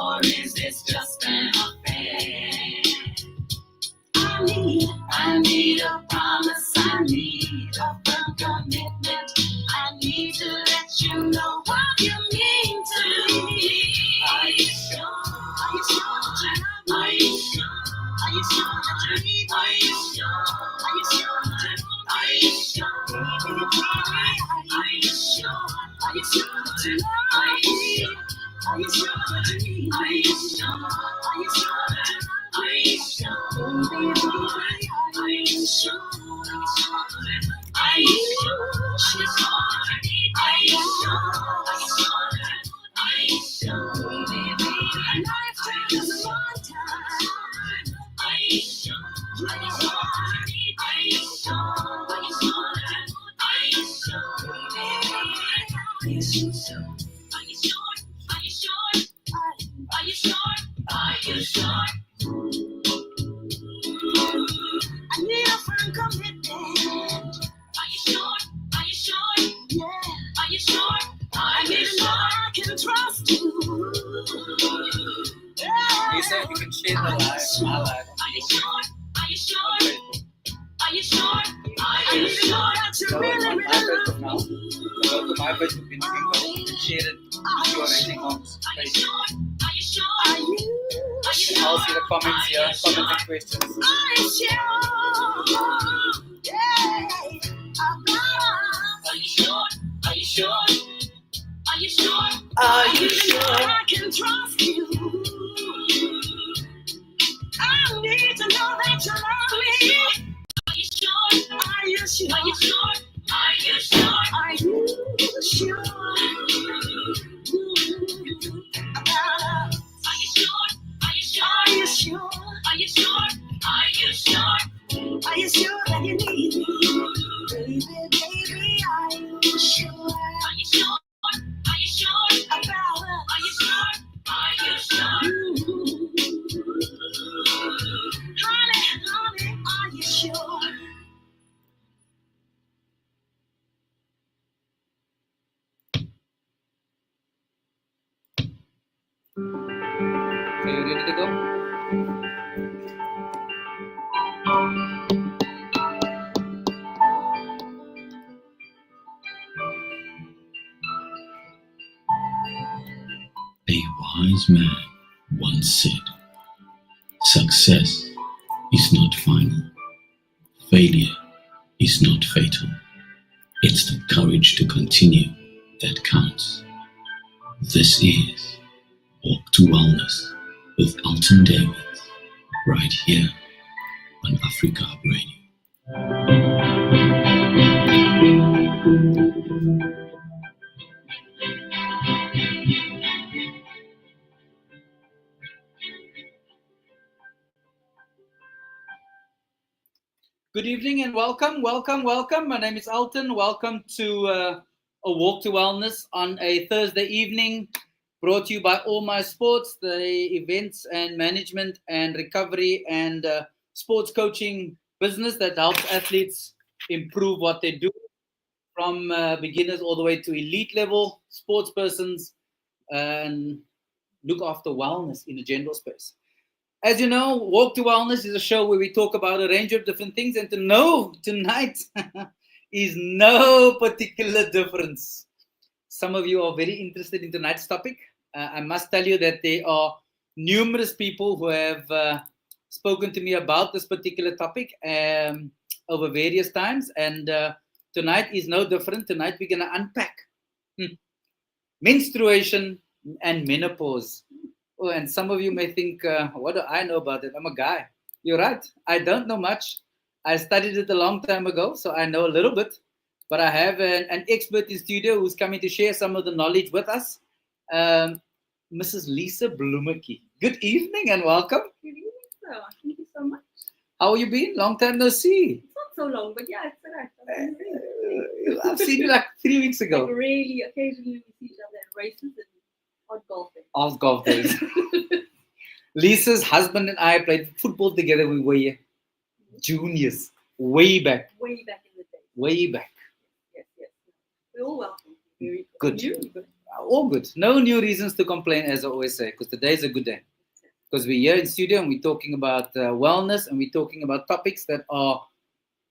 or is this just an affair? I need a promise, I need a firm commitment. I need to let you know what you mean to me. Are you sure? Are you sure that you love me? Are you sure? Are you sure that you need me? Are you sure? Are you sure that you want me? Are you sure? Are you sure? Are you sure that you love me? Are you sure that you need me? Are you sure? Are you sure that you love me? Are you sure? Are you sure? Are you sure? Are you sure? Are you sure? Lifetime is a long time. Are you sure? Are you sure? Are you sure? Are you sure? Are you sure? Are you sure? Are you sure? Are you sure? Are you sure? Are you sure? I need a firm commitment. Are you sure? Are you sure? Yeah. Are you sure? I need to know I can trust you. Yeah. Lisa, if you can share the live, my live. Are you sure? Are you sure? Are you sure? Are you sure that you really, really love me? Now, go to my Facebook and you can go and share it if you are raising on Facebook. Are you sure? Are you sure? I'll see the comments here, comments and questions. Are you sure? Yeah. Are you sure? Are you sure? Are you sure? Are you sure? I can trust you. I need to know that you love me. Are you sure? Are you sure? Are you sure? Are you sure? Are you sure? About us. Are you sure? Are you sure? Are you sure? Are you sure? Are you sure? Are you sure that you need me? Baby, baby, are you sure? Are you sure? Are you sure? About us. Are you sure? Are you sure? Honey, honey, are you sure? So you ready to go? A wise man once said, "Success is not final. Failure is not fatal. It's the courage to continue that counts." This is Walk to Wellness with Alton Davids, right here on Africa Hub Radio. Good evening and welcome. My name is Alton. Welcome to a Walk to Wellness on a Thursday evening, brought to you by All My Sports, the events and management and recovery and sports coaching business that helps athletes improve what they do, from beginners all the way to elite level sports persons, and look after wellness in a general space. As you know, Walk to Wellness is a show where we talk about a range of different things, and tonight is no particular difference. Some of you are very interested in tonight's topic. I must tell you that there are numerous people who have spoken to me about this particular topic over various times, and tonight is no different. Tonight we're going to unpack menstruation and menopause. Oh, and some of you may think, what do I know about it? I'm a guy. You're right. I don't know much. I studied it a long time ago, so I know a little bit. But I have an expert in studio who's coming to share some of the knowledge with us, Mrs. Lisa Bloemetjie. Good evening and welcome. Good evening, sir. Thank you so much. How have you been? Long time no see. It's not so long, but yeah, it's alright. I've seen you like 3 weeks ago. Like really, occasionally we see each other at races and on golfing. Off golf days. Lisa's husband and I played football together when we were juniors, way back. Way back in the day. Way back. Yes. We're all welcome. Very Good. You? Good. all good. No new reasons to complain, as I always say, because today is a good day. Because we're here in studio and we're talking about wellness, and we're talking about topics that are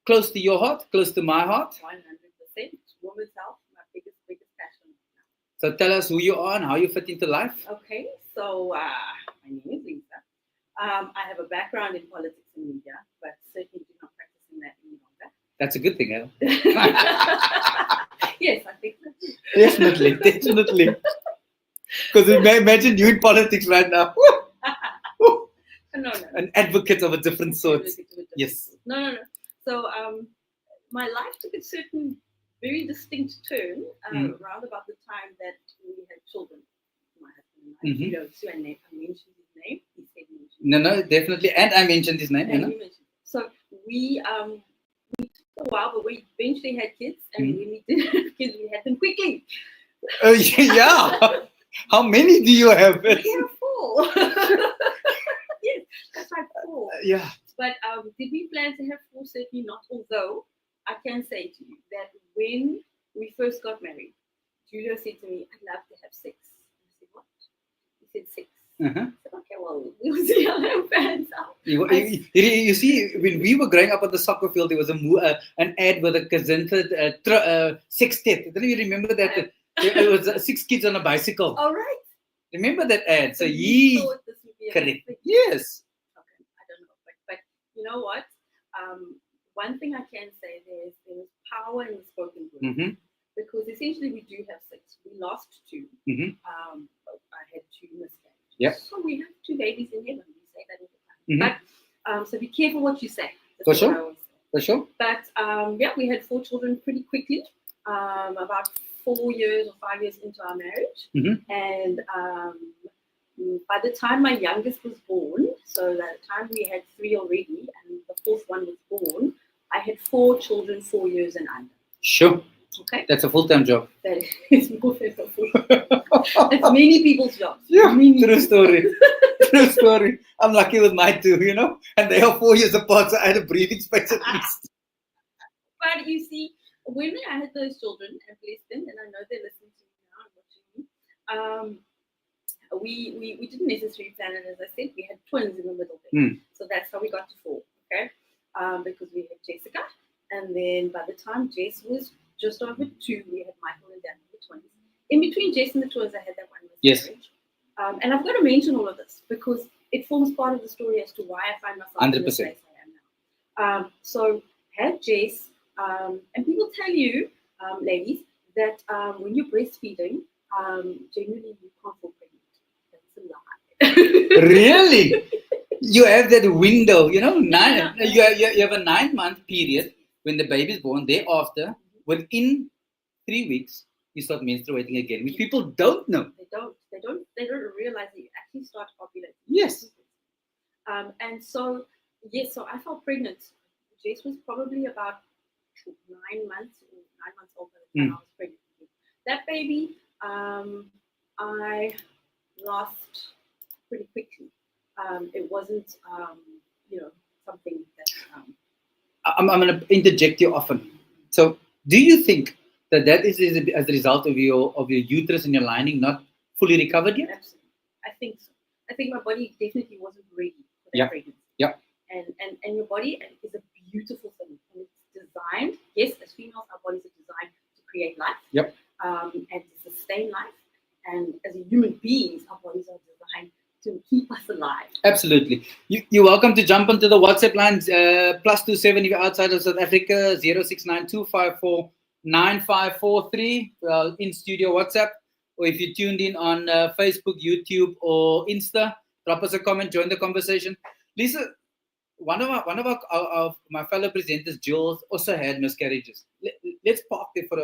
close to your heart, close to my heart. 100%. Women's health, my biggest passion. So tell us who you are and how you fit into life. Okay, so my name is Lisa. I have a background in politics and media, but certainly do not practice in that any longer. That's a good thing, eh? Yes, I think so. Definitely. Because imagine you in politics right now. No. An advocate of a different sort. Yes. No. So my life took a certain very distinct turn around about the time that we had children. My husband and I, you know, so I mentioned his name. He said mention. No, definitely. And I mentioned his name, you know. So we took a while, but we eventually had kids, and when we did have kids, we had them quickly. Oh yeah. How many do you have? We have 4. Yes, that's right, 4. Yeah. But did we plan to have 4? Certainly not. Although I can say to you that when we first got married, Julio said to me, "I'd love to have 6." I said, "What?" He said 6. I said, "Okay, well, we'll see how that pans out." You see, when we were growing up at the soccer field, there was an ad with a gazinted sextet. Don't you remember that? It was 6 kids on a bicycle. All right. Remember that ad? So you thought this would be a correct. thing. Yes. Okay, I don't know, but you know what? One thing I can say, there's power in the spoken word, because essentially we do have 6. We lost 2. I had 2 miscarriages. Yep. So we have 2 babies in heaven. We say that all the time. But so be careful what you say. That's For what sure. I always say. For sure. But yeah, we had 4 children pretty quickly. About 4 years or 5 years into our marriage, and by the time my youngest was born, so by the time we had 3 already, and the 4th one was born, I had 4 children 4 years and under. Sure. Okay. That's a full-time job. That is more than a full-time. That's many people's jobs. Yeah. True story. True story. I'm lucky with my 2, you know, and they are 4 years apart, so I had a breathing space at least. But you see, when I had those children, and bless them, and I know they're listening to me now and watching me, we didn't necessarily plan it. As I said, we had twins in the middle there. So that's how we got to 4, okay? Because we had Jessica, and then by the time Jess was just over 2, we had Michael and Daniel, the twins. In between Jess and the twins, I had that one miscarriage. Yes. And I've got to mention all of this because it forms part of the story as to why I find myself 100%. In the place I am now. So had Jess. And people tell you, ladies, that when you're breastfeeding, generally you can't fall pregnant. That's a lie. Really? You have that window, you know, you have a 9-month period when the baby is born. Thereafter, within 3 weeks, you start menstruating again, which people don't know. They don't realize that you actually start ovulating. Yes. And so, yes, so I felt pregnant. Jess was probably about 9 months old by the time I was pregnant. That baby, I lost pretty quickly. It wasn't, something that. I'm going to interject you often. So, do you think that is as a result of your uterus and your lining not fully recovered yet? Absolutely, I think so. I think my body definitely wasn't ready for that pregnancy. Yeah. And your body is a beautiful thing. And it's designed, yes, as females, our bodies are designed to create life. Yep. And to sustain life. And as human beings, our bodies are designed to keep us alive. Absolutely. You're welcome to jump onto the WhatsApp lines, +27 if you're outside of South Africa, 0692549543, in studio WhatsApp. Or if you're tuned in on Facebook, YouTube, or Insta, drop us a comment, join the conversation. Lisa, one of my fellow presenters, Jules, also had miscarriages. Let's park there for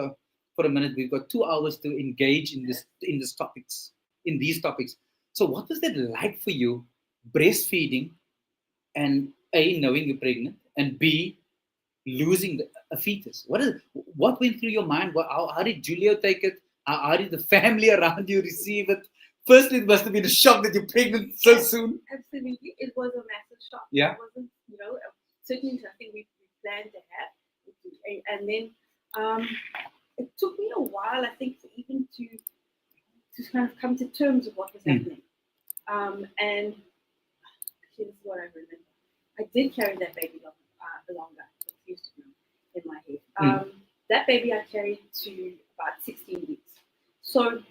a minute. We've got 2 hours to engage in these topics. So what was that like for you, breastfeeding, and A, knowing you're pregnant, and B, losing a fetus? What went through your mind? How did Julio take it? How did the family around you receive it? Firstly, it must have been a shock that you're pregnant so soon. Absolutely. It was a massive shock. Yeah. It wasn't, certainly something we planned to have. And then it took me a while, I think, even to to kind of come to terms with what was Mm. happening. And actually, this is what I remember. I did carry that baby longer. It used to be in my head. That baby I carried to about 16 weeks. So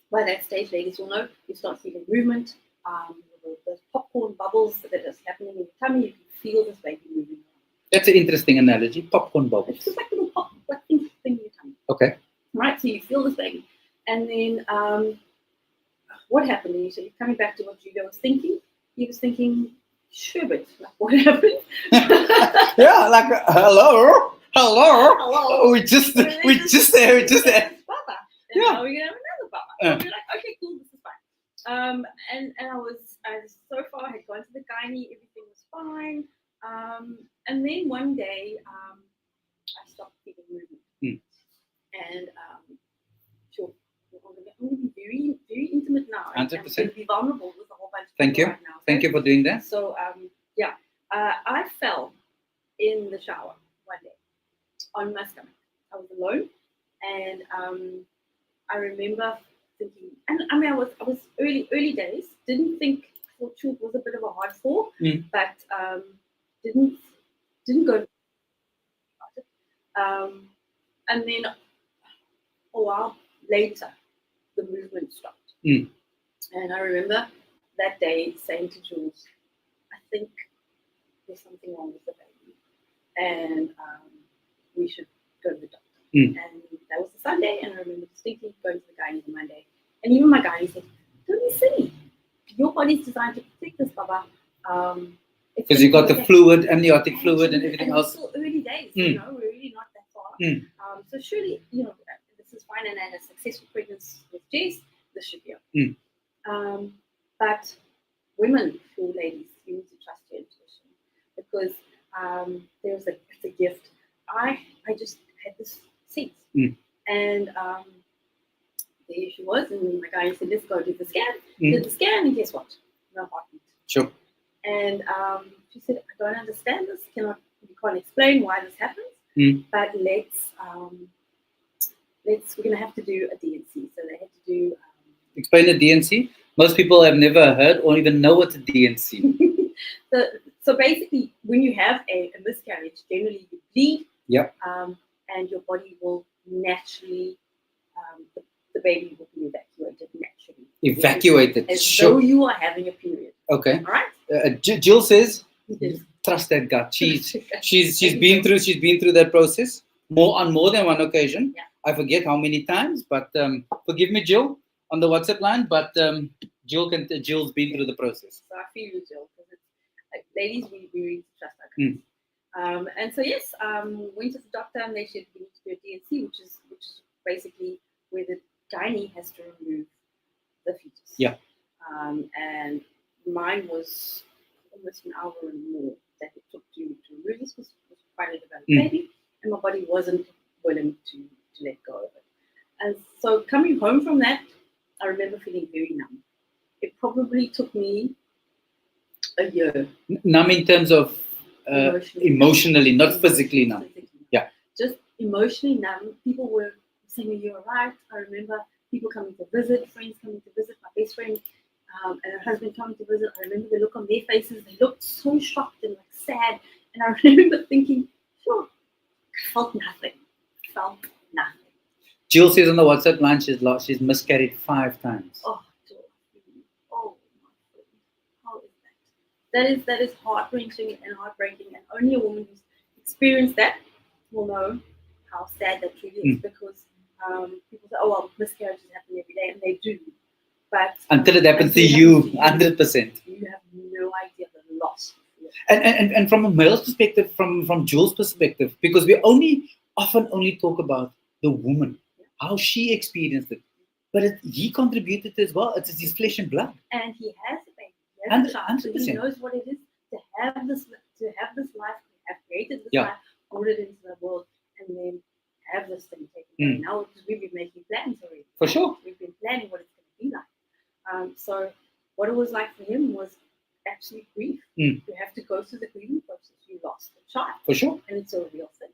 by that stage, ladies will know, you start feeling movement. Those popcorn bubbles that is happening in your tummy, you can feel this baby moving. That's an interesting analogy. Popcorn bubbles. It's just like a little pop, like thing in your tummy. Okay. Right, so you feel this baby. And then what happened? And you said, coming back to what Julia was thinking, he was thinking, sherbet. Like, what happened? Yeah, like hello. Hello. We just there. Baba. And Yeah. now we're gonna have another Baba. So we're like, okay, cool, this is fine. And I was so far I had gone to the gynae, everything was fine. And then one day I stopped feeling movement. And sure, I'm gonna be very, very intimate now. 100%. I'm gonna be vulnerable with a whole bunch of Thank people you. right now. Thank you for doing that. So I fell in the shower one day on my stomach. I was alone, and I remember thinking, and I mean, I was early days. Didn't think, thought it was a bit of a hard fall, but didn't go. And then a while later, the movement stopped. And I remember that day saying to Jules, I think there's something wrong with the baby, and we should go to the doctor. And that was the Sunday, and I remember distinctly going to the gynae the Monday. And even my gynae said, don't be silly. Your body's designed to protect this, Baba. Because you got the fluid, amniotic fluid, and everything else. It's still early days, you know, we're really not that far. So surely, you know, this is fine, and I had a successful pregnancy with Jess. This should be okay. But women, ladies, you need to trust your intuition, because it's a gift. I just had this sense, and there she was, and my guy said, "Let's go do the scan." Did the scan, and guess what? No heartbeat. Sure. And she said, "I don't understand this. We can't explain why this happens. But we're gonna have to do a DNC." So they had to do. Explain the DNC. Most people have never heard or even know what a DNC. So basically, when you have a miscarriage, generally you bleed. Yep. And your body will naturally, the baby will be evacuated naturally. Evacuated. As Sure. though you are having a period. Okay. All right. Jill says, Yes. trust that gut. She's been through that process on more than one occasion. Yeah. I forget how many times, but forgive me, Jill, on the WhatsApp line. But Jill's been through the process. So I feel you, Jill, because it's like, ladies, we really trust our guts. And so yes, went to the doctor, and they said we need to do a DNC, which is basically where the gynae has to remove the fetus. Yeah. And mine was almost an hour and more that it took to remove this. Was quite a developed baby, and my body wasn't willing to let go of it. And so coming home from that, I remember feeling very numb. It probably took me a year. Numb in terms of emotionally, not physically numb. Yeah. Just emotionally numb. People were saying, "Are you alright?" I remember people coming to visit, friends coming to visit, my best friend and her husband coming to visit. I remember the look on their faces. They looked so shocked and like sad. And I remember thinking, sure, I felt nothing. Jill says on the WhatsApp line she's miscarried 5 times. Oh, Jill. Oh my goodness. How is that? That is heart-wrenching and heartbreaking, and only a woman who's experienced that will know how sad that truly is, because people say, "Oh well, miscarriages happen every day," and they do. But until it happens to you, 100%. You have no idea the loss. And from a male's perspective, from Jill's perspective, because we often only talk about the woman, how she experienced it, but he contributed as well. It's his flesh and blood. And he has a baby. He has a child, so 100%. he knows what it is to have this life, have created this Yeah. life, brought it into the world, and then have this thing taken away. Now, because we've been making plans already. For sure. We've been planning what it's going to be like. So what it was like for him was absolute grief. You have to go through the grieving process. You lost a child. For sure. And it's a real thing.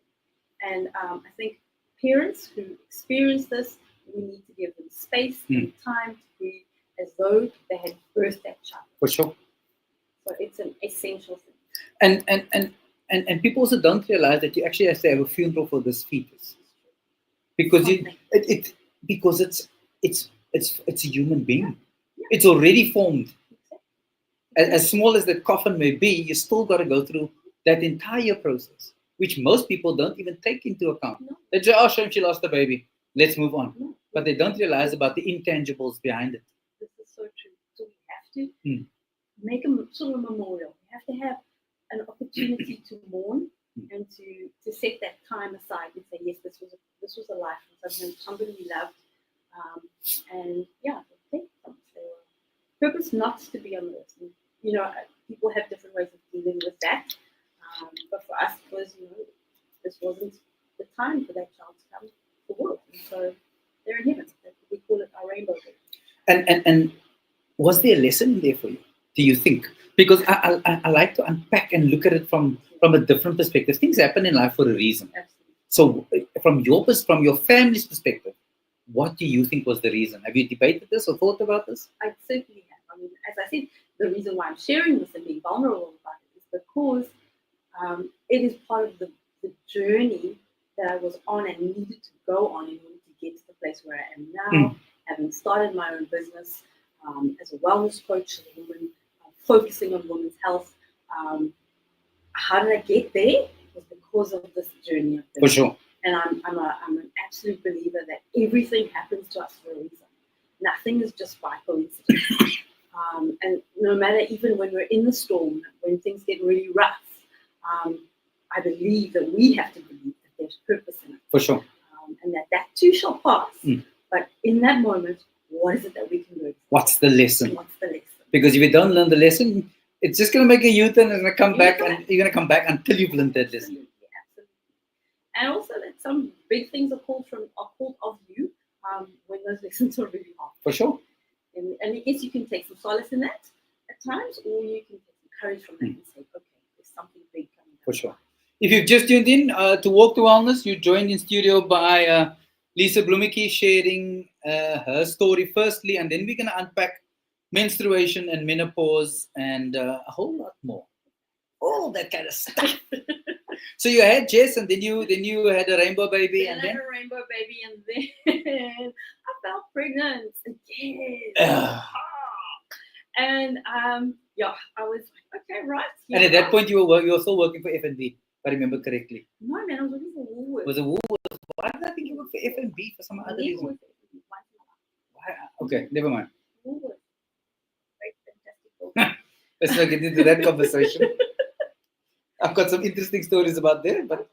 And I think parents who experience this, we need to give them space and time to breathe as though they had birthed that child. For sure. So it's an essential thing. And people also don't realize that you actually have to have a funeral for this fetus, because it's a human being. It's already formed. As small as the coffin may be, you still got to go through that entire process, which most people don't even take into account. No. They just, oh, shame she lost the baby. Let's move on. No. But they don't realize about the intangibles behind it. This is so true. So we have to make a sort of memorial. We have to have an opportunity to mourn and to set that time aside and say, yes, this was a life from somebody we loved, and yeah, take some purpose not to be on this. And, you know, people have different ways of dealing with that, but for us, it was, you know, this wasn't the time for that child to come to the world, and so they're in heaven. We call it our rainbow day. And was there a lesson in there for you, do you think? Because I like to unpack and look at it from a different perspective. Things happen in life for a reason. Absolutely. So from your family's perspective, what do you think was the reason? Have you debated this or thought about this? I certainly have. I mean, as I said, the reason why I'm sharing this and being vulnerable about it is because it is part of the journey that I was on and needed to go on in order to get to the place where I am now, having started my own business as a wellness coach, as a woman, focusing on women's health. How did I get there? It was because of this journey of business. For sure. And I'm an absolute believer that everything happens to us for a reason. Nothing is just by coincidence. And no matter, even when we're in the storm, when things get really rough, I believe that we have to believe that there's purpose in it. For sure. And that too shall pass. But in that moment, what is it that we can learn? What's the lesson? What's the lesson? Because if you don't learn the lesson, it's just going to make a U-turn and come back, and you're going to come back until you've learned that lesson. Absolutely. And also that some big things are called of you when those lessons are really hard. For sure. And I guess you can take some solace in that at times, or you can take some courage from that and say, okay, there's something big coming up. For sure. If you've just tuned in to Walk to Wellness, you're joined in studio by Lisa Blumeke sharing her story firstly, and then we're going to unpack menstruation and menopause and a whole lot more. All that kind of stuff. So you had Jess, and then you had a rainbow baby, Then and I then had a rainbow baby, and then I felt pregnant again. And yeah, I was like, okay, right. and at that point you were still working for F&B, if I remember correctly. No, man, I was working for Woolworths. Was it Woolworths? Why did I think you worked for F&B for some other reason? Why? Okay, never mind. Woolworths. Great, fantastic. Let's not get into that conversation. I've got some interesting stories about there, but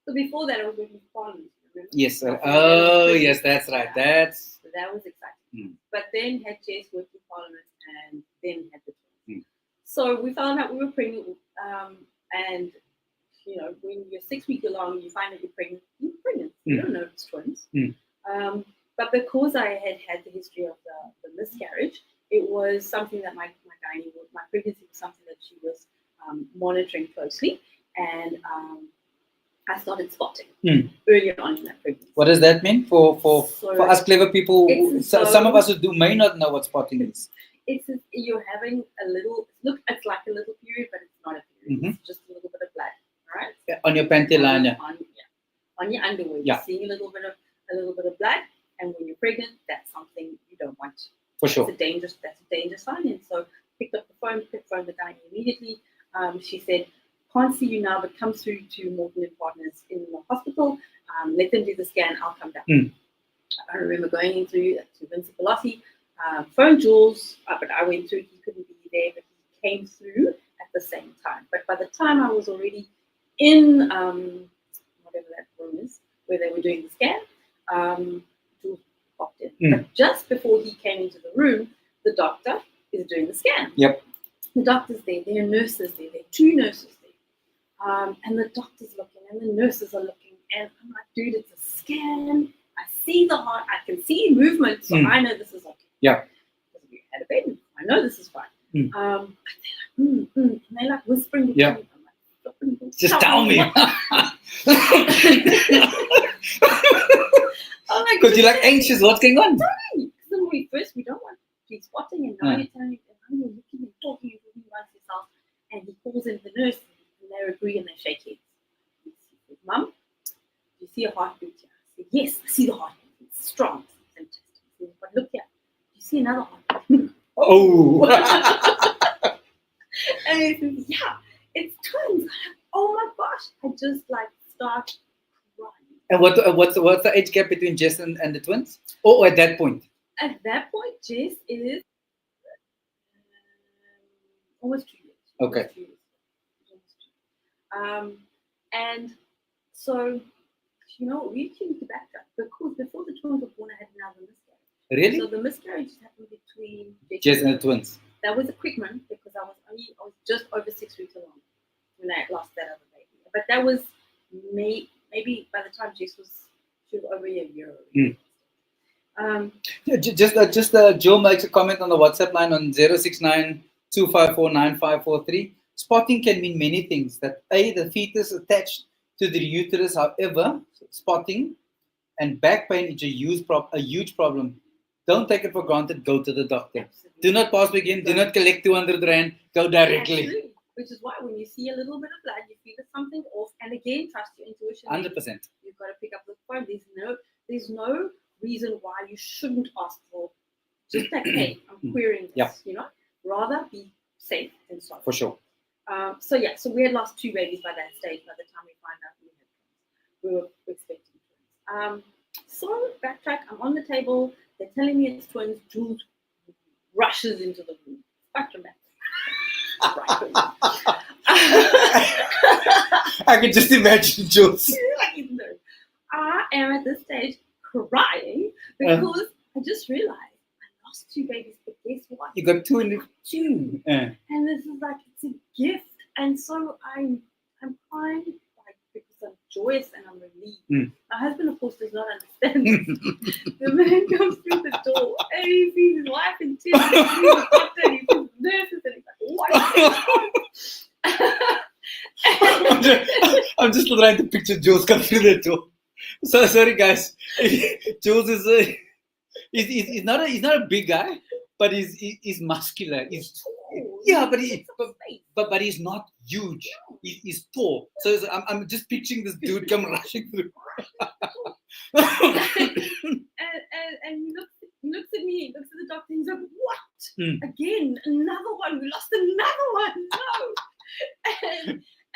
So before that, I was working for Parliament. Remember? yes, sir. Oh, yes, that's right. That's So that was exciting. But then had Jess worked in Parliament, and then had the twins. So we found out we were pregnant, and you know, when you're 6 weeks along, you find that you're pregnant. You're pregnant. You don't know it's twins. But because I had had the history of the miscarriage, it was something that my pregnancy was something that she was monitoring closely, and I started spotting earlier on in that pregnancy. what does that mean for us clever people? It's Some of us who may not know what spotting is. It's you're having a little look. It's like a little period, but it's not a period. It's just a little bit of blood. All right. Yeah, on your panty liner. On your underwear, Yeah. you're seeing a little bit of blood, and when you're pregnant, that's something you don't want. For sure. That's a dangerous sign. And so picked up the phone, the guy immediately. She said, can't see you now, but come through to Morgan and Partners in the hospital. Let them do the scan. I'll come down. I remember going into to Vincent Colossi, phone Jules, but I went through. He couldn't be there, but he came through at the same time. But by the time I was already in whatever that room is, where they were doing the scan, Jules popped in. But just before he came into the room, the doctor is doing the scan. Yep. The doctor's there. There are nurses there. There are two nurses there. And the doctor's looking, and the nurses are looking. And I'm like, dude, it's a scan. I see the heart. I can see movement, so I know this is okay. Yeah. Because we had a baby. I know this is fine. But they're like, and they're like whispering. Yeah. I'm like, Just tell me. I'm like, Because you're like anxious. What's going on? Because when we don't want police spotting, and now you're telling me, and now you're looking and talking about yourself, and he calls in the nurse, and they agree and they shake hands. He says, Mum, do you see a heartbeat here? I said, yes, I see the heartbeat. It's strong. It's fantastic. He said, but look here, do you see another heartbeat? Oh. And he says, yeah, it's twins. I'm like, oh my gosh. I just like start crying. And what's the age gap between Jess and the twins? Oh, at that point. At that point, Jess is almost 2 years. Okay. Almost 2 years. Almost 2. And so, we came to backtrack because before the twins were born, I had another miscarriage. Really? So the miscarriage happened between Jess and the twins. That was a quick one because I was just over 6 weeks along when I lost that other baby. But that was maybe by the time Jess was over a year. Just Joe makes a comment on the WhatsApp line on 069-254-9543. Spotting can mean many things. That the fetus attached to the uterus. However, spotting and back pain is a huge problem. Don't take it for granted. Go to the doctor. Absolutely. Do not pass begin. Do not collect 200 rand. Go directly. Absolutely. Which is why when you see a little bit of blood, you feel there's something off. And again, trust your intuition. 100%. You've got to pick up the phone. There's no reason why you shouldn't ask for just that. Hey, I'm querying this. Yeah. Rather be safe than sorry. For sure. So we had lost 2 babies by that stage. By the time we find out we were expecting twins. So backtrack. I'm on the table. They're telling me it's twins. Jules rushes into the room. Quite dramatic. I can just imagine Jules. I am at this stage crying because I just realized I lost 2 babies, but guess what? You got 2 in the 2. And this is like it's a gift, and so I'm crying because I'm joyous and I'm relieved. My husband, of course, does not understand this. The man comes through the door and he sees his wife in tears, and he sees the doctor, and he sees the nurses, and he's like, "What is going on?" I'm just trying to picture Jules come through the door. So sorry, guys. Jules is he's not a big guy, but he's muscular. But he's not huge. He's tall. So I'm just picturing this dude come rushing through. and he looks at me, looks at the doctor, and he's like, "What? Again, another one? We lost another one? No!"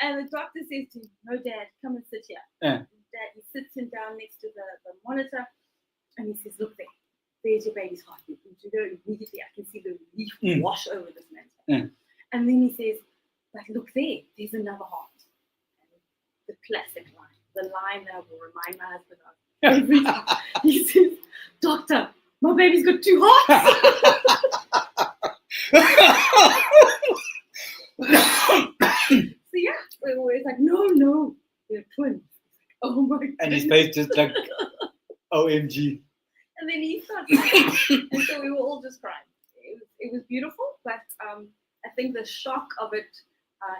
And the doctor says to him, "No, Dad, come and sit here." Dad, he sits him down next to the monitor, and he says, "Look there. There's your baby's heartbeat." And immediately I can see the relief wash over this man's face. And then he says, "But look there. There's another heart." And the classic line, the line that I will remind my husband of every time. He says, "Doctor, my baby's got 2 hearts." So we're always like, no, they're twins. Oh my God. And his face just like, OMG. And then he started crying. And so we were all just crying. It was beautiful, but I think the shock of it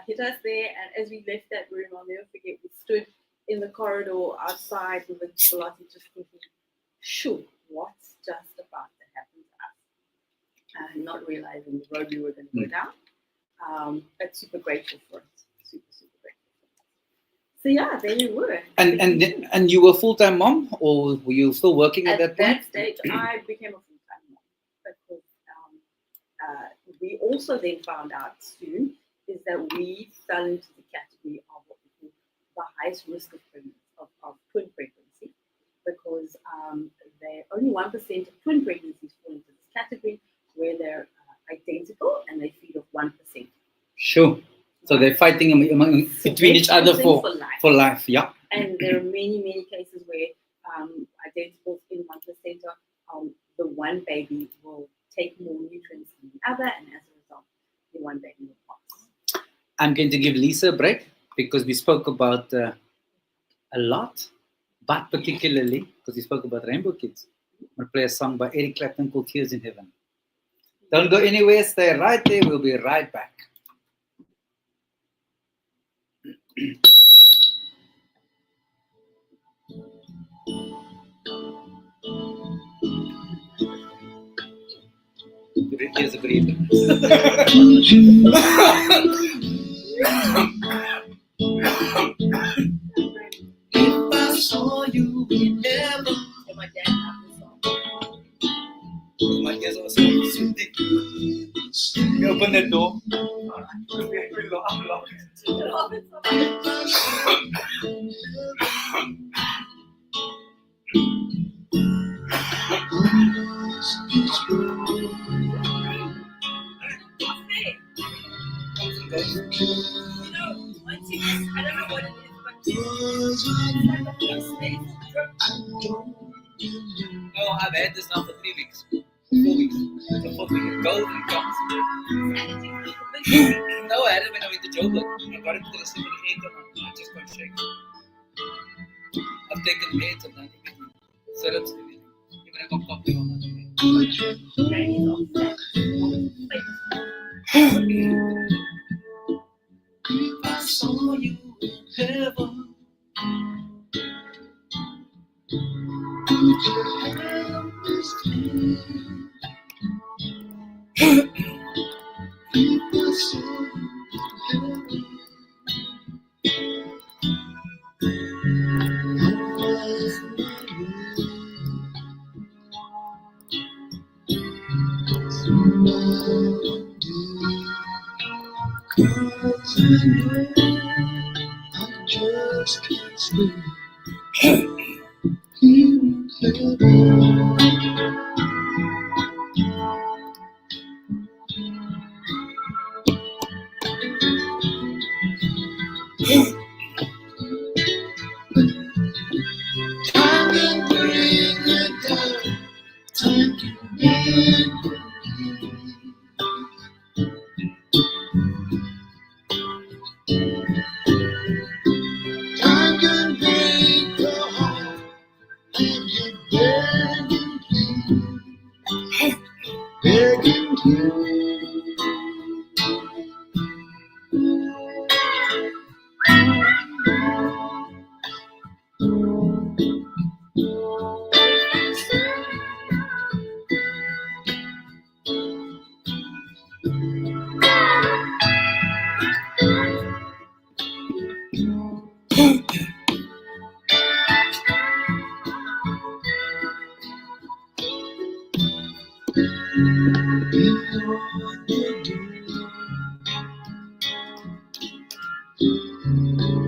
hit us there. And as we left that room, I'll never forget, we stood in the corridor outside with Pilates just thinking, sure, what's just about to happen to us? Not realizing the road we were going to go down. But super grateful for it. Super grateful for it. So there you were. And you were a full-time mom, or were you still working at that point? At that stage, I became a full-time mom. Because we also then found out soon is that we fell into the category of what we call the highest risk of twin pregnancy, because only 1% of twin pregnancies fall into this category where they're identical and they feed off 1%. Sure. So they're fighting between each other for life. Yeah. And there are many cases where identicals in one placenta, the one baby will take more nutrients than the other, and as a result, the one baby will pass. I'm going to give Lisa a break because we spoke about a lot, but particularly because we spoke about Rainbow Kids. I'm going to play a song by Eric Clapton called Tears in Heaven. Don't go anywhere. Stay right there. We'll be right back. Here's a breather. If I saw you in heaven. And my dad loved this song. My ears are so soothing. You open that door. I don't know what it is, but it's like No, I've had this now for 3 weeks. 4 weeks. The 4th week is golden comes. No, I had it when I went to Joburg. I got it to the 78th one. I just got shaken. I've taken meds and everything. Syrups and everything. Even I got coffee on that. If I saw you in heaven. Just can't sleep. Time can bring it down. Time can bring Time can break the heart and you begging to.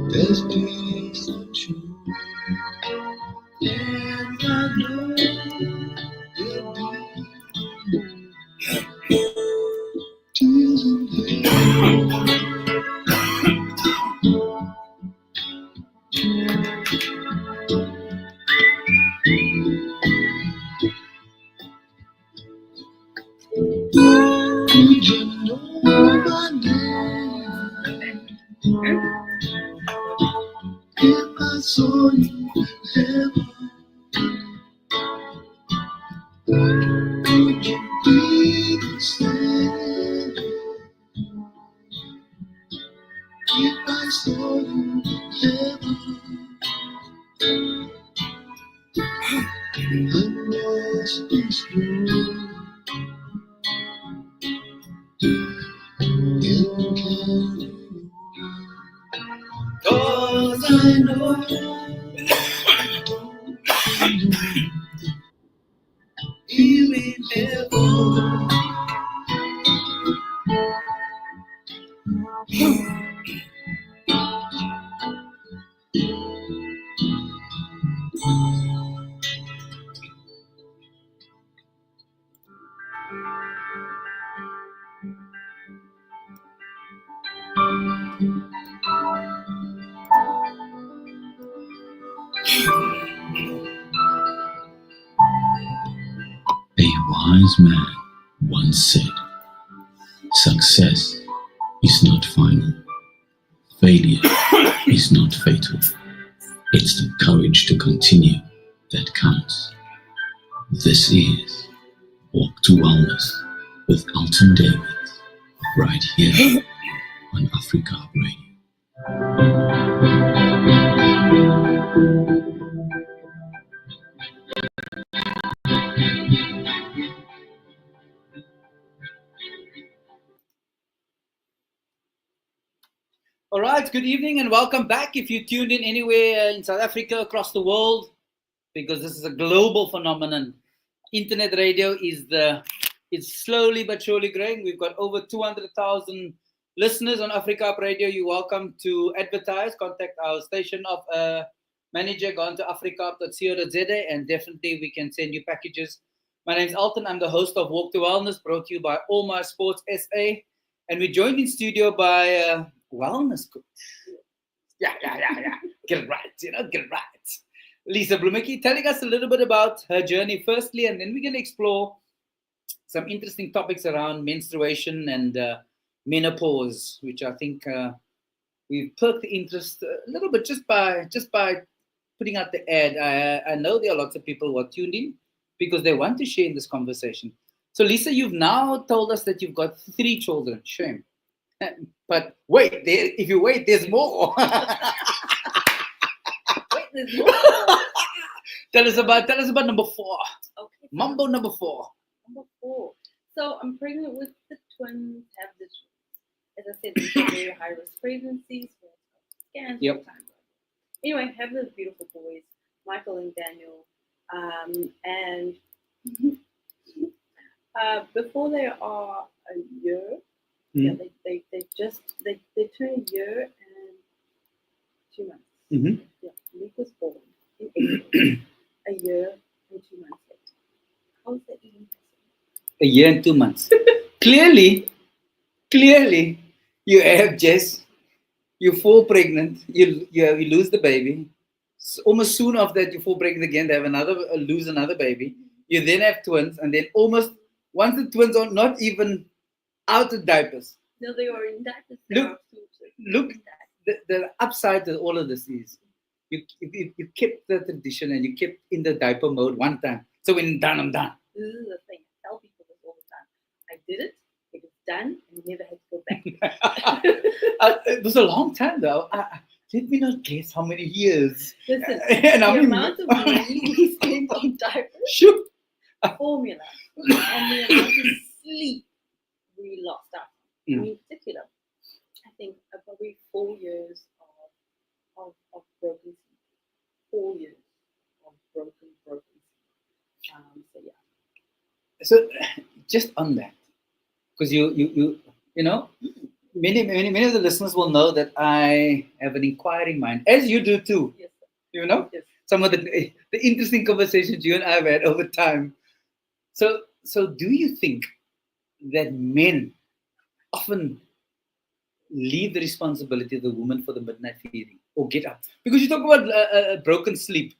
There's peace and truth, and I know there'll be tears and pain. Would you know my name? If I saw you ever, would you be the same? If I saw you ever, unless it's true, you can. 'Cause I know you in heaven. A wise man once said, "Success is not final. Failure is not fatal. It's the courage to continue that counts." This is Walk to Wellness with Alton David, right here on Africa Radio. All right, good evening and welcome back. If you tuned in anywhere in South Africa, across the world, because this is a global phenomenon. Internet radio it's slowly but surely growing. We've got over 200,000 listeners on Africa Up Radio. You're welcome to advertise. Contact our station of manager. Go on to africaup.co.za and definitely we can send you packages. My name's Alton. I'm the host of Walk to Wellness, brought to you by All My Sports SA. And we're joined in studio by wellness coach. Yeah. Get it right, get it right. Lisa Blumeke, telling us a little bit about her journey firstly, and then we're going to explore some interesting topics around menstruation and menopause, which I think we've perked the interest a little bit just by putting out the ad. I know there are lots of people who are tuned in because they want to share in this conversation. So Lisa, you've now told us that you've got 3 children. Shame. But wait, if you wait, there's more. Wait, there's more. Tell us about number 4. Okay. Mambo number 4. Number 4. So I'm pregnant with the twins. Have the twins. As I said, these are very high risk pregnancies. Scans. Yep. All the time. Anyway, have the beautiful boys, Michael and Daniel, and before they are a year. Yeah, they turn a year and 2 months. Mm-hmm. Yeah, Luke was born in April, a year and 2 months later. How's that even possible? A year and 2 months. Clearly, you have Jess. You fall pregnant. You lose the baby. Almost soon after that, you fall pregnant again. They have lose another baby. You then have twins, and then almost once the twins are not even out of diapers. No, they are in diapers. Look, the upside to all of this is you kept the tradition and you kept in the diaper mode one time. So when done, I'm done. This is the thing. I tell people this all the time. I did it. It was done, and you never had to go back. It was a long time though. Let me not guess how many years. Listen, And the amount of money we spent on diapers, Shoot. formula, and the amount of sleep we lost out. In particular, I think probably 4 years of broken sleep. 4 years of broken sleep. So yeah. So just on that, because you know, many of the listeners will know that I have an inquiring mind, as you do too. Yes. You know, Yes. some of the interesting conversations you and I have had over time. So do you think that men often leave the responsibility of the woman for the midnight feeding or get up? Because you talk about broken sleep,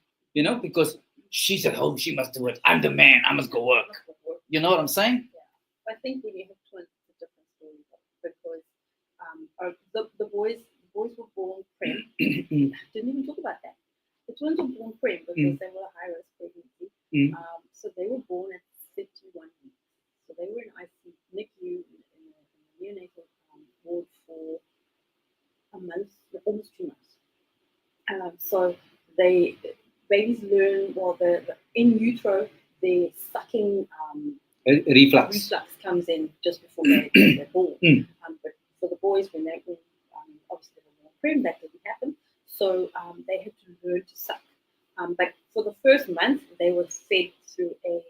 because she's at home, she must do it. I'm the man, I must go work. You know what I'm saying? Yeah. I think when you have twins, it's a different story because the boys were born prem. Didn't even talk about that. The twins were born prem because they were a high risk pregnancy. So they were born at 51 weeks. So they were in NICU in the neonatal ward for a month, almost 2 months. So babies learn, the in utero, the sucking reflux comes in just before they're born. But for the boys, when they were obviously they were more prem, that didn't happen. So they had to learn to suck. But for the first month, they were fed through a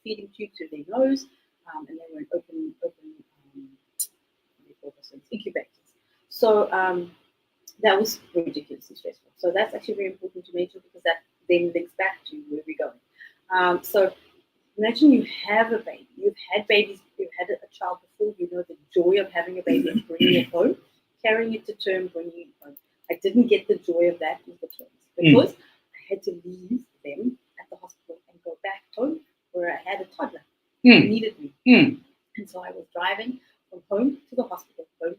feeding tube through their nose, and they were in open incubators. So that was ridiculously stressful. So that's actually very important to mention because that then links back to where we're going. So imagine you have a baby. You've had babies. You've had a child before. You know the joy of having a baby and bringing it home, carrying it to term, bringing it home. I didn't get the joy of that with the twins because I had to leave them at the hospital and go back home where I had a toddler who needed me. And so I was driving from home to the hospital, to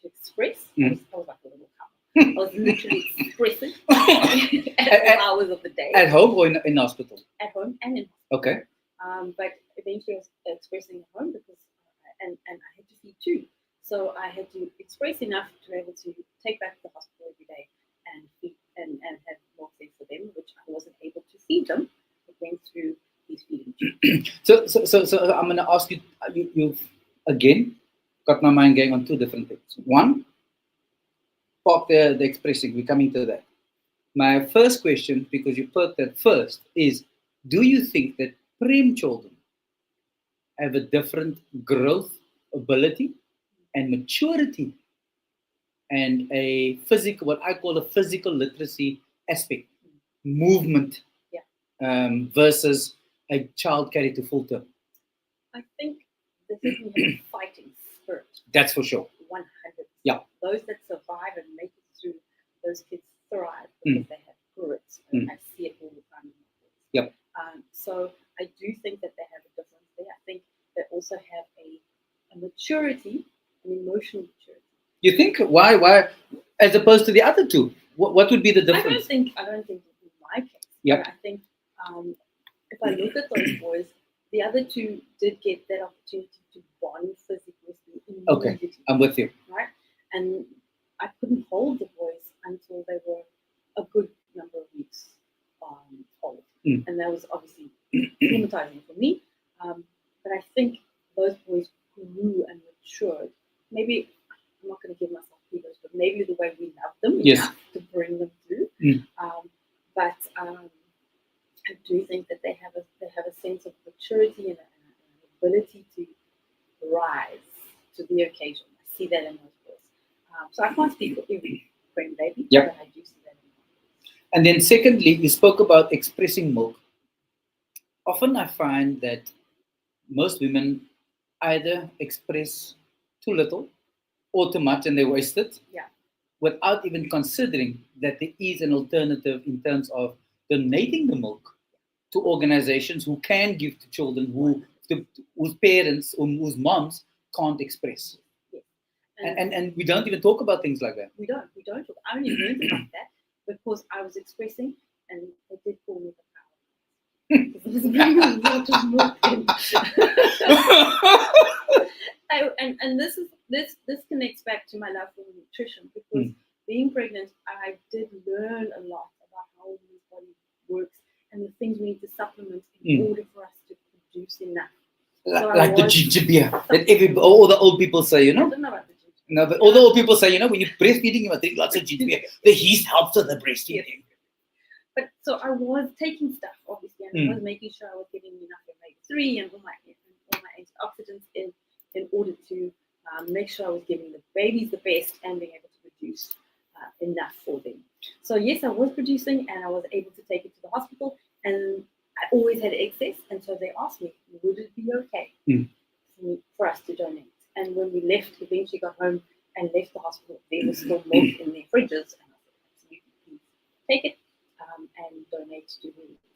express. I was like a little couple. I was literally expressing at all hours of the day. At home or in hospital? At home and in hospital. Okay. But eventually I was expressing at home because, and I had to feed too. So I had to express enough to be able to take back to the hospital every day and feed and have more things for them, which I wasn't able to feed them. It went through these feeding tubes. So I'm going to ask you, you've again got my mind going on 2 different things. One, park the expressing. We're coming to that. My first question, because you put that first, is do you think that prem children have a different growth ability and maturity and a physical, what I call a physical literacy aspect, movement, versus a child carried to full term? I think they certainly have a fighting spirit. That's for sure. 100%. Yeah. Those that survive and make it through, those kids thrive because they have grit. And I see it all the time in my kids. Yep. So I do think that they have a difference there. I think they also have a maturity, an emotional maturity. You think why, as opposed to the other two? What would be the difference? I don't think in my case. Yep. I think if I look at those boys, the other two did get that opportunity to bond physically with me immediately. Okay, I'm with you. Right? And I couldn't hold the boys until they were a good number of weeks old. And that was obviously traumatizing for me. But I think those boys grew and matured. Maybe, I'm not going to give myself kudos, but maybe the way we love them enough to bring them through. But I do think that they have a sense of maturity and an ability to rise to the occasion. I see that in those boys. So I can't speak for every brain baby, but I do see that in those boys. And then secondly, you spoke about expressing milk. Often I find that most women either express too little or too much and they waste it, without even considering that there is an alternative in terms of donating the milk to organizations who can give to children whose parents or whose moms can't express. And we don't even talk about things like that. We don't talk. I only learned about that because I was expressing and they did call me the power. Because I was bringing a lot of milk in. And this connects back to my love for nutrition, because being pregnant, I did learn a lot about how the body works and the things we need to supplement in order for us to produce enough. Like the ginger beer that all the old people say, you know? I don't know about the ginger beer. No, but all the old people say, you know, when you're breastfeeding, you must drink lots of ginger beer. The yeast helps with the breastfeeding. But so I was taking stuff, obviously, and I was making sure I was getting enough omega-3 and all my antioxidants in order to make sure I was giving the babies the best and being able to produce enough for them. So yes, I was producing and I was able to take it to the hospital, and I always had excess, and so they asked me, would it be okay for us to donate? And when we eventually got home and left the hospital, there was still milk in their fridges, and I said, absolutely, please take it and donate to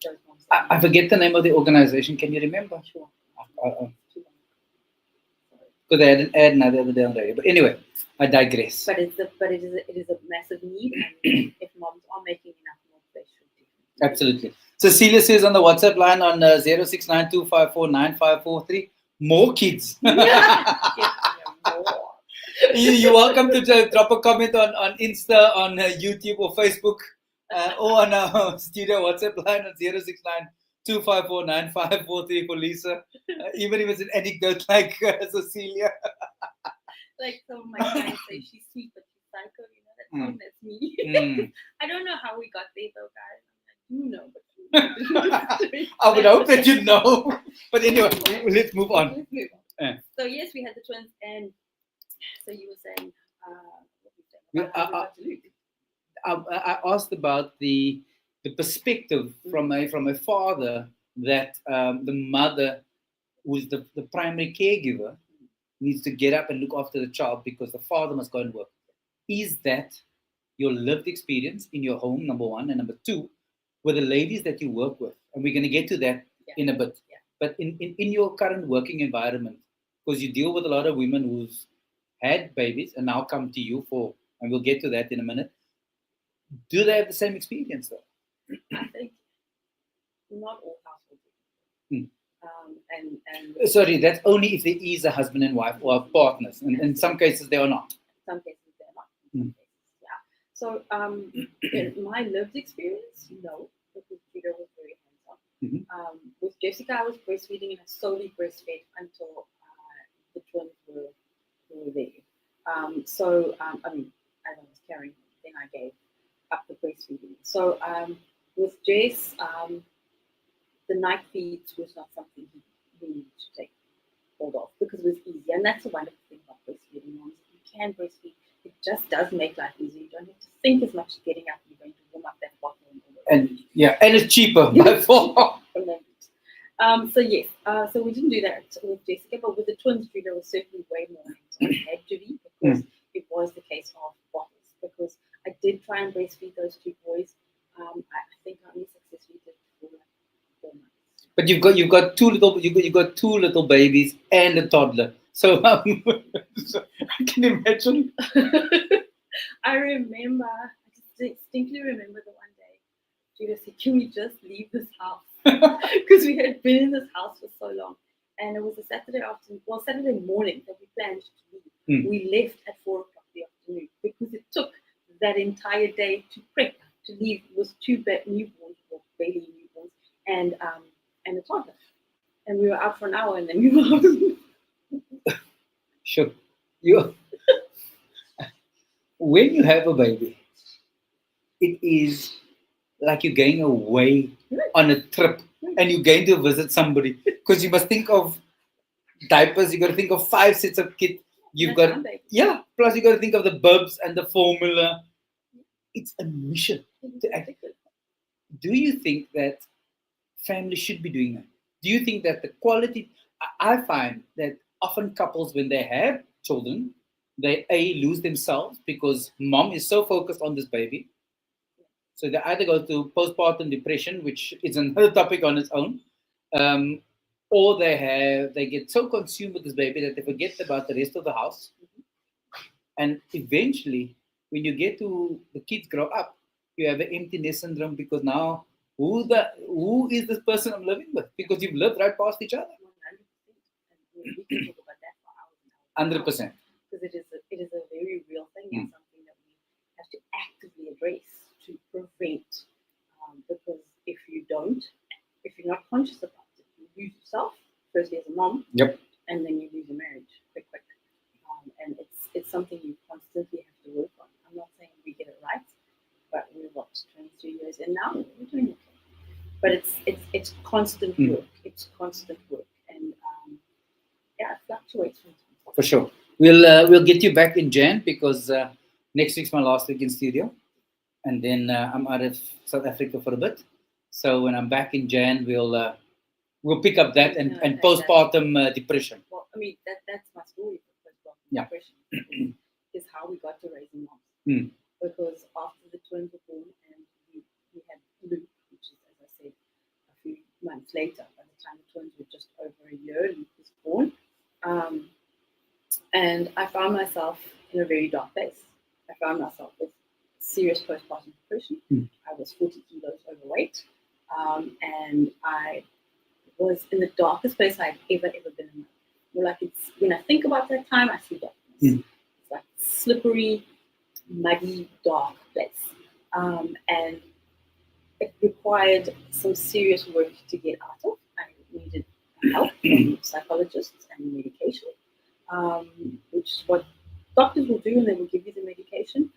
those moms. I forget the name of the organization. Can you remember? Sure. Because I had an ad now the other day on radio. But anyway, I digress. But it is a massive need, and if moms are making enough milk, they should do. Absolutely. Cecilia says on the WhatsApp line on 0692549543, more kids. You're welcome to drop a comment on Insta, on YouTube or Facebook, or on our studio WhatsApp line on 069-254-9543 for Lisa. Even if it's an anecdote like Cecilia. Like some of my clients say, she's sweet, but she's psycho. You know, that's me. I don't know how we got there, though, guys. I do know, but I would hope that you know. But anyway, let's move on. So yes, we had the twins, and so you were saying, I asked about the perspective from a father that the mother, who's the primary caregiver, needs to get up and look after the child because the father must go and work. Is that your lived experience in your home, number one, and number two, with the ladies that you work with? And we're going to get to that in a bit. But in your current working environment, because you deal with a lot of women who's had babies and now come to you for, and we'll get to that in a minute. Do they have the same experience though? I think not all households. Sorry, that's only if there is a husband and wife or partners, and in some cases they are not. Some cases they're not. So in my lived experience, no, because Peter was very hands-on. With Jessica, I was breastfeeding and I solely breastfed until the twins were there. as I was carrying him. Then I gave up the breastfeeding. So with Jess, the night feeds was not something he really needed to take hold of because it was easy. And that's the wonderful thing about breastfeeding moms. You can breastfeed. It just does make life easier. You don't have to think as much getting up. You're going to warm up that bottle And yeah, and it's cheaper by far. So yes, so we didn't do that with Jessica, but with the twins, there was certainly way more hands-on. It had to be because it was the case of bottles. Because I did try and breastfeed those two boys. I think I only successfully did it for like 4 months. But you've got two little babies and a toddler. So, so I can imagine. I remember, I distinctly remember the one day, Judah said, "Can we just leave this house?" Because we had been in this house for so long. And it was a Saturday morning that we planned to leave. We left at 4 o'clock in the afternoon because it took that entire day to prep to leave with two newborns, or baby newborns, and a toddler. And we were out for an hour and then we were home. Sure. When you have a baby, it is like you're going away on a trip and you're going to visit somebody because you must think of diapers, you got to think of 5 sets of kits. You've got plus you got to think of the bibs and the formula. It's a mission to act. Do you think that families should be doing that? Do you think that the quality? I find that often couples, when they have children, they lose themselves because mom is so focused on this baby. So they either go to postpartum depression, which is another topic on its own, or they get so consumed with this baby that they forget about the rest of the house. And eventually, when you get to the kids grow up, you have an emptiness syndrome because now who is this person I'm living with? Because you've lived right past each other. 100%. And we can talk about that for hours and hours. 100%. Because it is a very real thing and something that we have to actively address to prevent. Because if you're not conscious about it, you lose yourself, firstly as a mom, and then you lose your marriage quick. And it's something you constantly have to work on. I'm not saying we get it right, but we're 22 years and now we're doing okay. But it's constant work. It's constant work, and it fluctuates. For sure. We'll get you back in Jan because next week's my last week in studio, and then I'm out of South Africa for a bit. So when I'm back in Jan, we'll pick up that and postpartum depression. Well, I mean that's my story for postpartum depression is how we got to raising moms. Because after the twins were born and we had Luke, which is, as I said, a few months later. By the time the twins were just over a year, Luke was born. And I found myself in a very dark place. I found myself with serious postpartum depression. I was 40 kilos overweight. And I was in the darkest place I've ever been in my life. Well, like when I think about that time, I see darkness. It's like slippery, muddy, dark place. And it required some serious work to get out of. I needed help from psychologists and medication, which is what doctors will do, and they will give you the medication.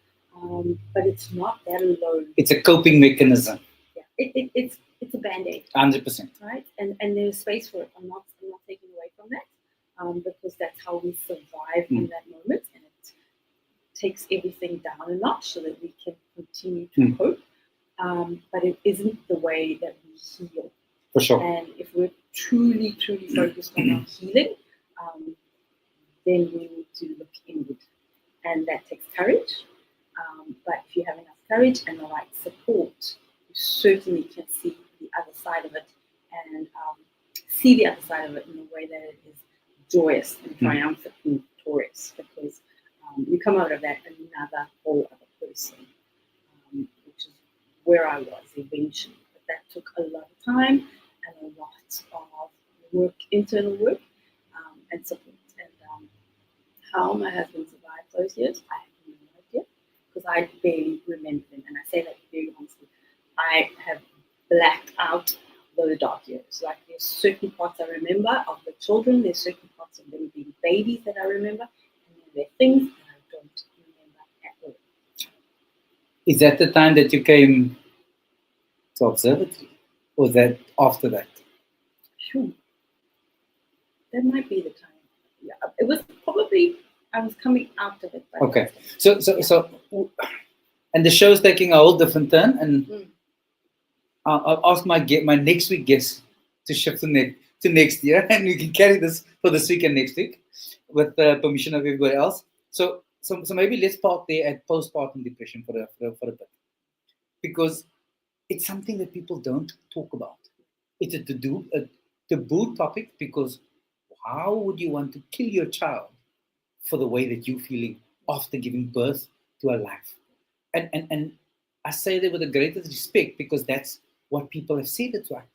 But it's not that alone. It's a coping mechanism. Yeah, it's a band-aid. 100%. Right, and there's space for it. I'm not taking away from that, because that's how we survive in that moment, and it takes everything down a notch so that we can continue to cope. But it isn't the way that we heal. For sure. And if we're truly focused on our healing, then we need to look inward, and that takes courage. But if you have enough courage and the right support, you certainly can see the other side of it, and see the other side of it in a way that it is joyous and triumphant and victorious, because you come out of that another whole other person, which is where I was eventually. But that took a lot of time and a lot of work, internal work, and support. And how my husband survived those years, I have no idea, because I barely remember them. And I say that very honestly. I have blacked out those dark years. Like, there's certain parts I remember of the children, there's certain parts of them being babies that I remember, and then there are things that I don't remember at all. Is that the time that you came to observatory? Or was that after that? Sure. That might be the time. Yeah, it was probably, I was coming out of it. By Okay. that time. So, and the show's taking a whole different turn, and Mm. I'll ask my next week guest to shift to next year, and we can carry this for this week and next week, with the permission of everybody else. So maybe let's park there at postpartum depression for a bit, because it's something that people don't talk about. It's a taboo topic, because how would you want to kill your child for the way that you're feeling after giving birth to a life? And I say that with the greatest respect, because that's what people have said it's like.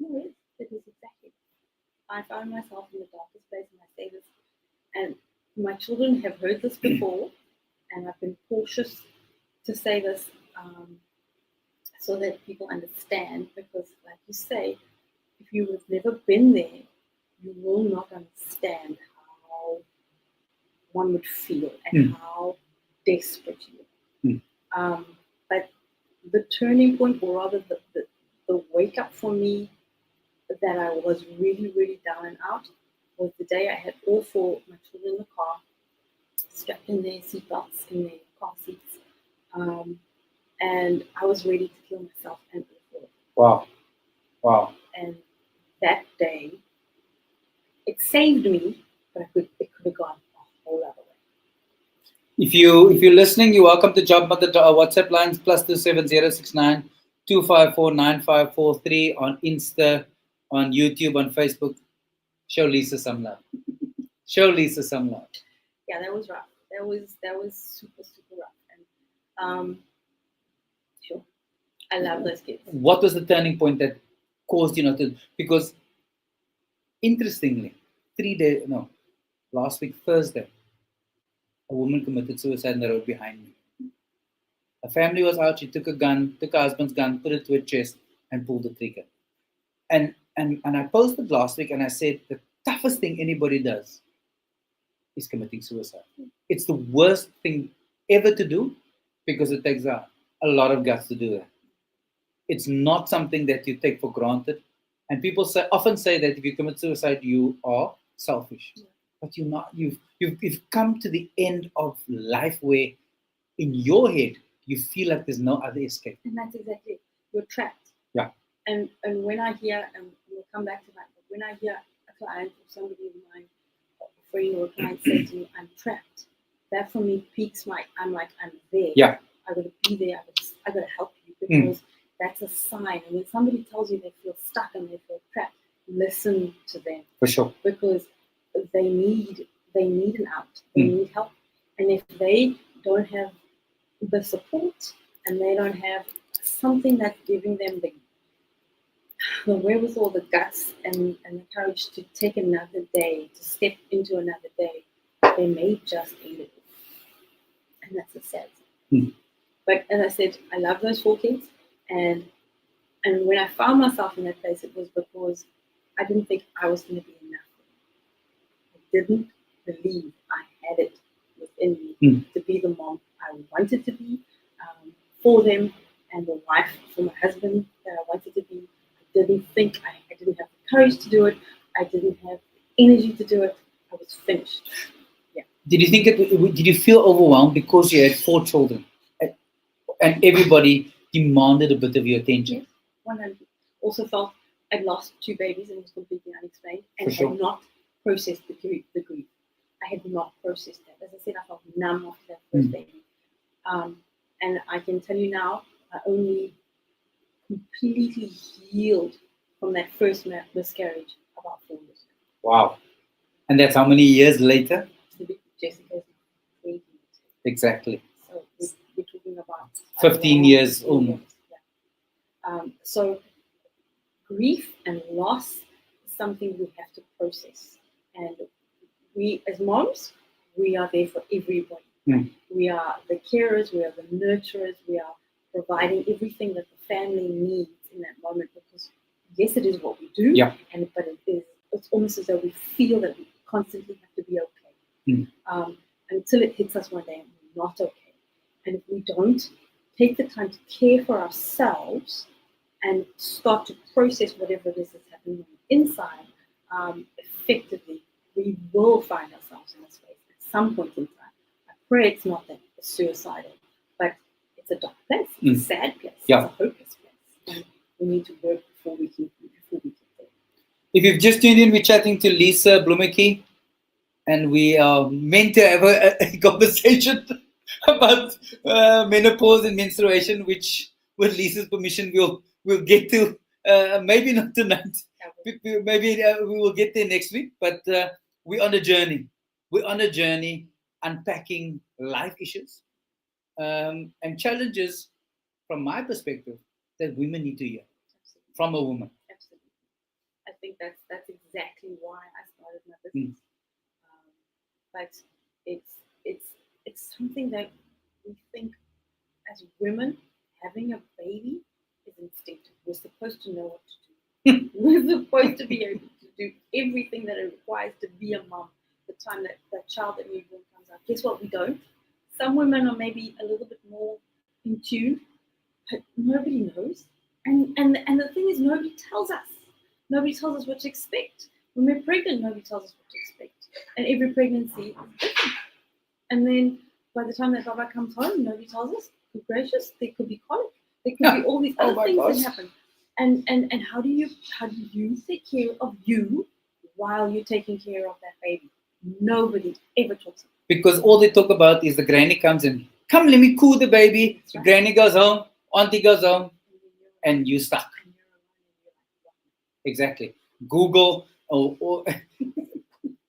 No, it is exactly. I found myself in the darkest place, and I say this, and my children have heard this before, and I've been cautious to say this so that people understand, because, like you say, if you have never been there, you will not understand how one would feel and how desperate you are. But the turning point, or rather the wake up for me, that I was really, really down and out, was the day I had all four of my children in the car, strapped in their seatbelts, in their car seats, and I was ready to kill myself and all four. Wow. And that day, it saved me, but it could have gone a whole other way. If you're listening, you're welcome to jump on the WhatsApp lines +27069 254 9543 on Insta, on YouTube, on Facebook. Show Lisa some love. Show Lisa some love. Yeah, that was rough. That was super, super rough. And sure, I love those kids. What was the turning point that caused you not to? Because interestingly, last week Thursday, a woman committed suicide in the road behind me. A family was out. She took her husband's gun, put it to her chest, and pulled the trigger. And I posted last week, and I said the toughest thing anybody does is committing suicide. It's the worst thing ever to do, because it takes a lot of guts to do that. It's not something that you take for granted. And people often say that if you commit suicide, you are selfish. Yeah. But you're not. You've come to the end of life where, in your head, you feel like there's no other escape. And that's exactly it. You're trapped. Yeah. And when I hear, and we'll come back to that, but when I hear a client or somebody of mine, a friend or a client say to me, I'm trapped, that for me piques I'm there. Yeah. I gotta be there, I gotta help you, because that's a sign. And when somebody tells you they feel stuck and they feel trapped, listen to them. For sure. Because they need an out. They need help. And if they don't have the support, and they don't have something that's giving them the wherewithal, the guts, and the courage to take another day, to step into another day, they may just end it. And that's a sad thing. But as I said, I love those four kids, and when I found myself in that place, it was because I didn't think I was going to be enough. I didn't believe I had it within me to be the mom I wanted to be for them, and the wife for my husband that I wanted to be. I didn't think I didn't have the courage to do it. I didn't have the energy to do it. I was finished. Yeah. Did you think did you feel overwhelmed because you had 4 children and everybody demanded a bit of your attention? Yes, 100. Also felt I'd lost 2 babies and it was completely unexplained, and For sure. had not processed the grief. I had not processed that. As I said, I felt numb after that first baby. And I can tell you now, I only completely healed from that first miscarriage about 4 years ago. Wow. And that's how many years later? Jessica's 20. Exactly. So we're talking about 15 years almost. Yeah. So grief and loss is something we have to process. And we, as moms, we are there for everybody. We are the carers, we are the nurturers, we are providing everything that the family needs in that moment, because yes, it is what we do, but it's almost as though we feel that we constantly have to be okay until it hits us one day and we're not okay. And if we don't take the time to care for ourselves and start to process whatever it is that's happening on the inside, effectively, we will find ourselves in a space at some point in time. I pray it's not that it's suicidal, but it's a dark place, it's a sad place, Yeah. it's a hopeless place. And we need to work before we get there. If you've just tuned in, we're chatting to Lisa Blumeke, and we are meant to have a conversation about menopause and menstruation, which, with Lisa's permission, we'll get to. Maybe not tonight. Maybe we will get there next week. But we're on a journey. We're on a journey unpacking life issues and challenges, from my perspective, that women need to hear from a woman. Absolutely. I think that's exactly why I started my business. But it's something that we think as women, having a baby is instinctive. We're supposed to know what to do. We're supposed to be able to do everything that it requires to be a mom. The time that child that newborn comes out. Guess what? We don't. Some women are maybe a little bit more in tune, but nobody knows. And the thing is, nobody tells us. Nobody tells us what to expect. When we're pregnant, nobody tells us what to expect. And every pregnancy is different. And then by the time that Baba comes home, nobody tells us. Good gracious, there could be colic. There could be all these other things that happen. And how do you take care of you while you're taking care of that baby? Nobody ever talks about it. Because all they talk about is the granny comes in. Come, let me cool the baby. That's right. Granny goes home, auntie goes home, and you stuck. Exactly. Google, or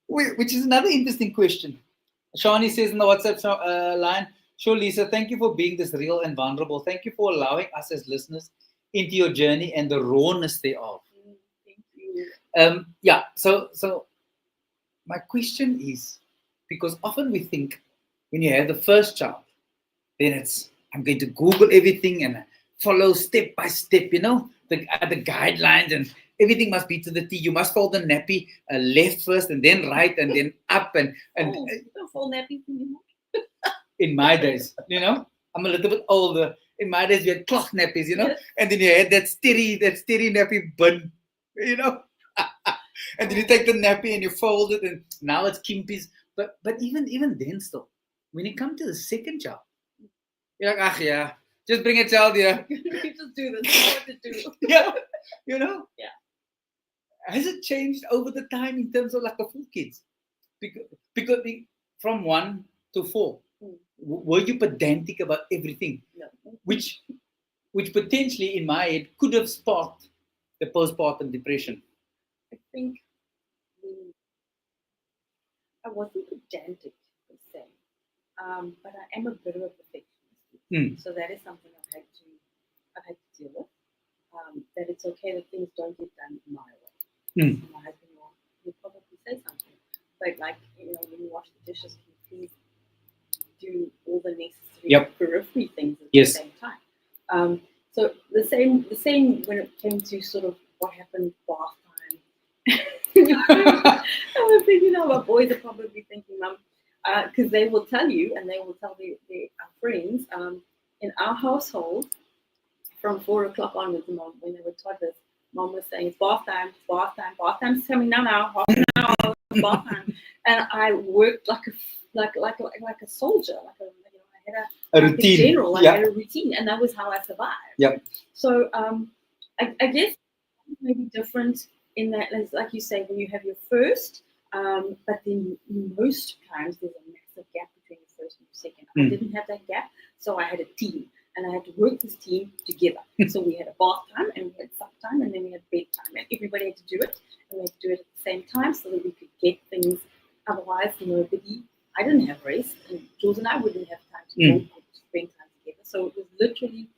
which is another interesting question. Shani says in the WhatsApp line, sure, Lisa, thank you for being this real and vulnerable. Thank you for allowing us as listeners into your journey and the rawness thereof. Thank you. Yeah, so my question is, because often we think when you have the first child, then I'm going to Google everything and follow step by step, the guidelines, and everything must be to the T. You must fold the nappy left first and then right and then up and You don't fold nappies anymore. in my days, I'm a little bit older. In my days, we had cloth nappies, Yes. and then you had that steady nappy bin, and then you take the nappy and you fold it, and now it's kimpies. But even then, still, when you come to the second child, you're like, yeah, just bring a child here. You just do this. You know what to do. Yeah, Yeah. Has it changed over the time in terms of like the 4 kids? Because from 1 to 4, were you pedantic about everything? No. Which potentially in my head could have sparked the postpartum depression. I think I wasn't pedantic per se, but I am a bit of a perfectionist. So that is something I've had to deal with. That it's okay that things don't get done my way. My husband will probably say something, but when you wash the dishes, can you please do all the necessary periphery things at the same time? So the same when it came to sort of what happened bath time. I was thinking, my boys are probably thinking, Mum, because they will tell you and they will tell their friends, in our household, from 4 o'clock onwards, Mom, when they were toddlers, Mom was saying, it's bath time, bath time's coming now, half an hour, bath time. And I worked like a soldier, I had a routine. A general, I had a routine, and that was how I survived. Yep. So I guess maybe different in that, like you say, when you have your first, but then most times there's a massive gap between the first and the second. I didn't have that gap, so I had a team, and I had to work this team together. So we had a bath time, and we had sup time, and then we had bedtime, and everybody had to do it, and we had to do it at the same time so that we could get things. Otherwise, I didn't have rest, and Jules and I wouldn't have time to go spend time together. So it was literally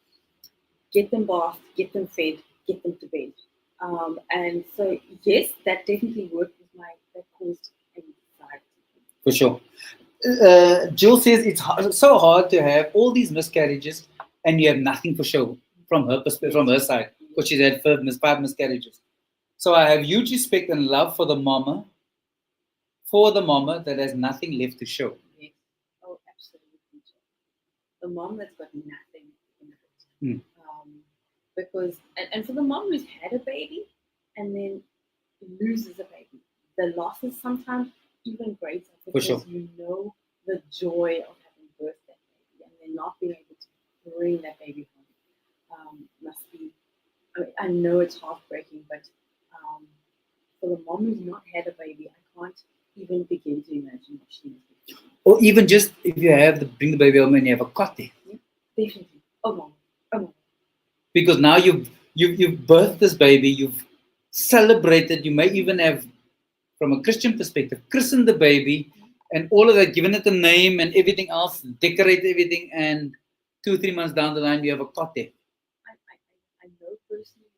get them bathed, get them fed, get them to bed. And so, yes, that definitely worked with that caused anxiety. For sure. Jill says it's so hard to have all these miscarriages and you have nothing for show from her perspective, from her side, because she's had 5 miscarriages. So I have huge respect and love for the mama that has nothing left to show. Yes. Oh, absolutely. The mom that's got nothing in Mm. Because and for the mom who's had a baby and then loses a baby, the loss is sometimes even greater because sure. you know the joy of having birthed that baby and then not being able to bring that baby home must be. I know it's heartbreaking, but for the mom who's not had a baby, I can't even begin to imagine what she must be feeling. Or even just if you have to bring the baby home and you have a cot there. Yeah, definitely. Oh, mom. Because now you've birthed this baby, you've celebrated, you may even have, from a Christian perspective, christened the baby and all of that, given it a name and everything else, decorate everything, and 2 or 3 months down the line, you have a cot there. I know personally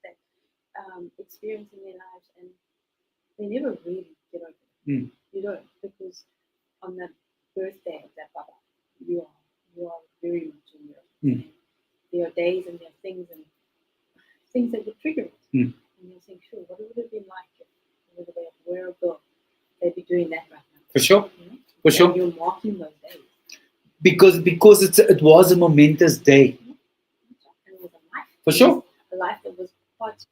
that experience in their lives, and they never really get over it. Mm. You don't, because on the birthday of that baba, you are very much in your. Mm. There are days and there are things that would trigger it. Mm. And you're saying, sure, what would it have been like if they were a girl? They'd be doing that right now. For sure. You know? For sure. And you're marking those days. Because it was a momentous day. And it was a life. For sure. A life that was part of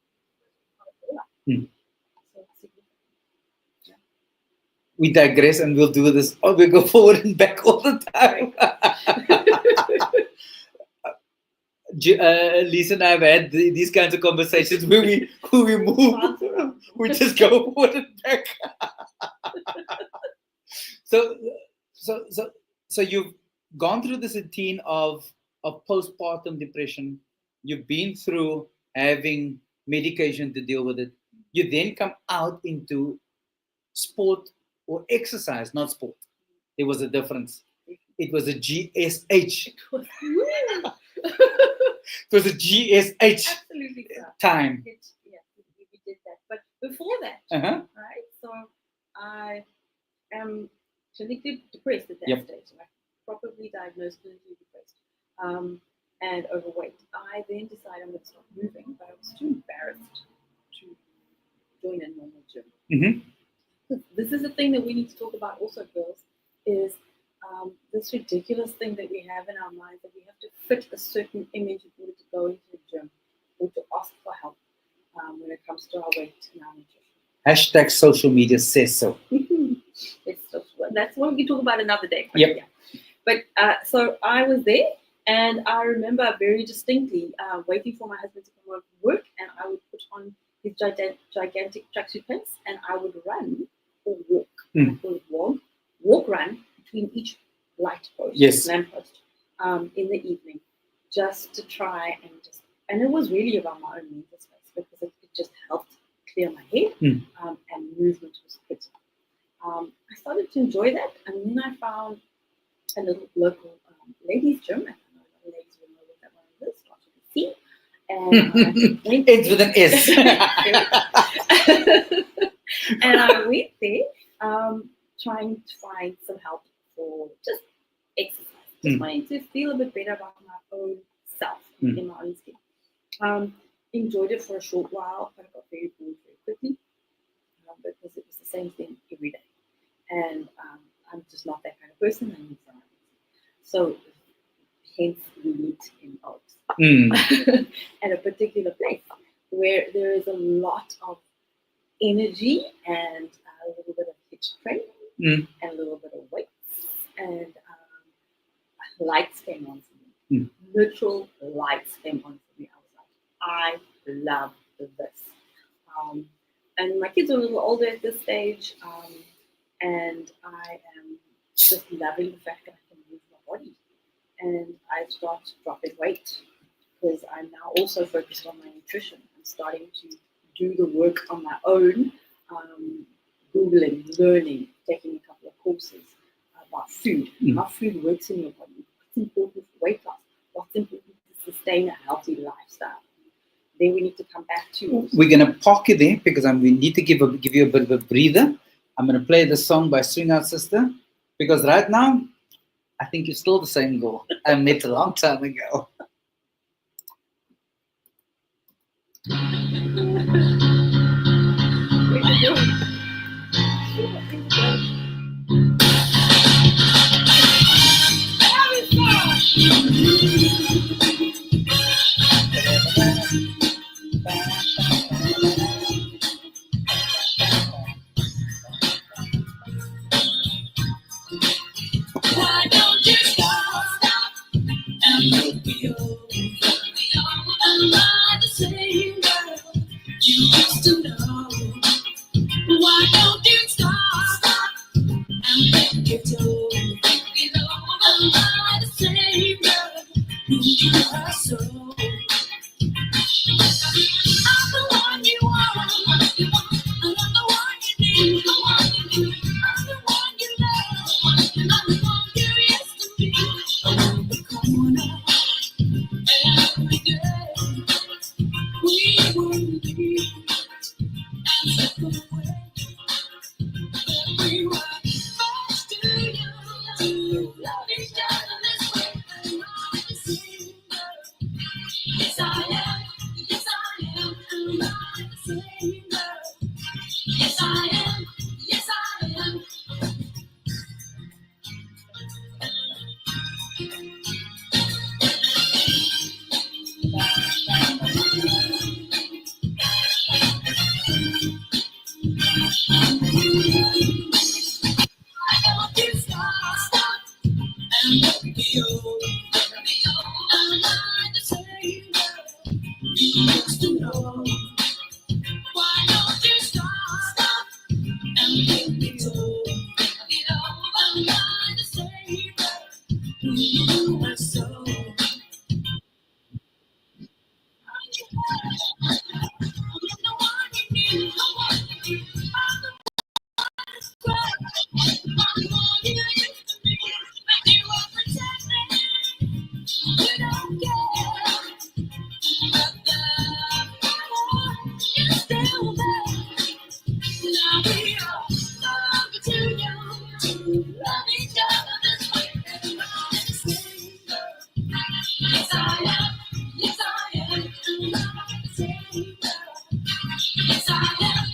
your life. Mm. So it's significant. Yeah. We digress and we'll do this. Oh, we go forward and back all the time. Lisa and I have had these kinds of conversations where we move, we just go forward and back. So you've gone through this routine of postpartum depression. You've been through having medication to deal with it. You then come out into sport or exercise, not sport. There was a difference. It was a GSH. It was a GSH Absolutely. time. We did that. But before that, Uh-huh. right? So I am clinically depressed at that Yep. stage. Like properly diagnosed clinically depressed and overweight. I then decided I'm going to stop moving, but I was too embarrassed to join a normal gym. Mm-hmm. This is the thing that we need to talk about also, girls, is this ridiculous thing that we have in our minds that we have to fit a certain image in order to go into the gym or to ask for help when it comes to our weight and our nutrition. # social media says so. That's what we can talk about another day. Yep. Yeah. But so I was there, and I remember very distinctly waiting for my husband to come home from work, and I would put on his gigantic tracksuit pants, and I would run or walk. Mm. I would walk, run between each light post, Yes. lamp post, in the evening, just to try and it was really about my own mental space because it just helped clear my head, Mm. and movement was critical. I started to enjoy that, and then I found a little local ladies' gym. I don't know if the ladies will know what that one is, starts with a C. And I went Ends with an S. and I went there trying to find some help for just exercise. Just wanting to feel a bit better about my own self in my own skin. Enjoyed it for a short while, but I got very bored very quickly because it was the same thing every day. And I'm just not that kind of person. I need something. So hence we meet in Oaks at a particular place where there is a lot of energy and a little bit of hitch training and a little bit of weights and lights came on for me. Literal lights came on for me. I was like, I love this. And my kids are a little older at this stage, and I am just loving the fact that I can move my body. And I start dropping weight because I'm now also focused on my nutrition. I'm starting to do the work on my own, Googling, learning, taking a couple of courses about food, how food works in your body, what's important for weight loss, what's important to sustain a healthy lifestyle. Then we need to come back to. We're going to park you there because we need to give you a bit of a breather. I'm going to play the song by Swing Out Sister because right now, I think you're still the same girl I met a long time ago. We were much too young to love each other this way. And I'm the same girl. Yes, I am. Yes, I am. And I'm the same girl. Yes, I am. Yes, I am. I want you to stop and let me go. I'm not the same girl you used to know. Why don't you stop and let me go? I'm not the same girl you were so. Yes, I am. Yes, I am. Yes, I am. Yes, I am.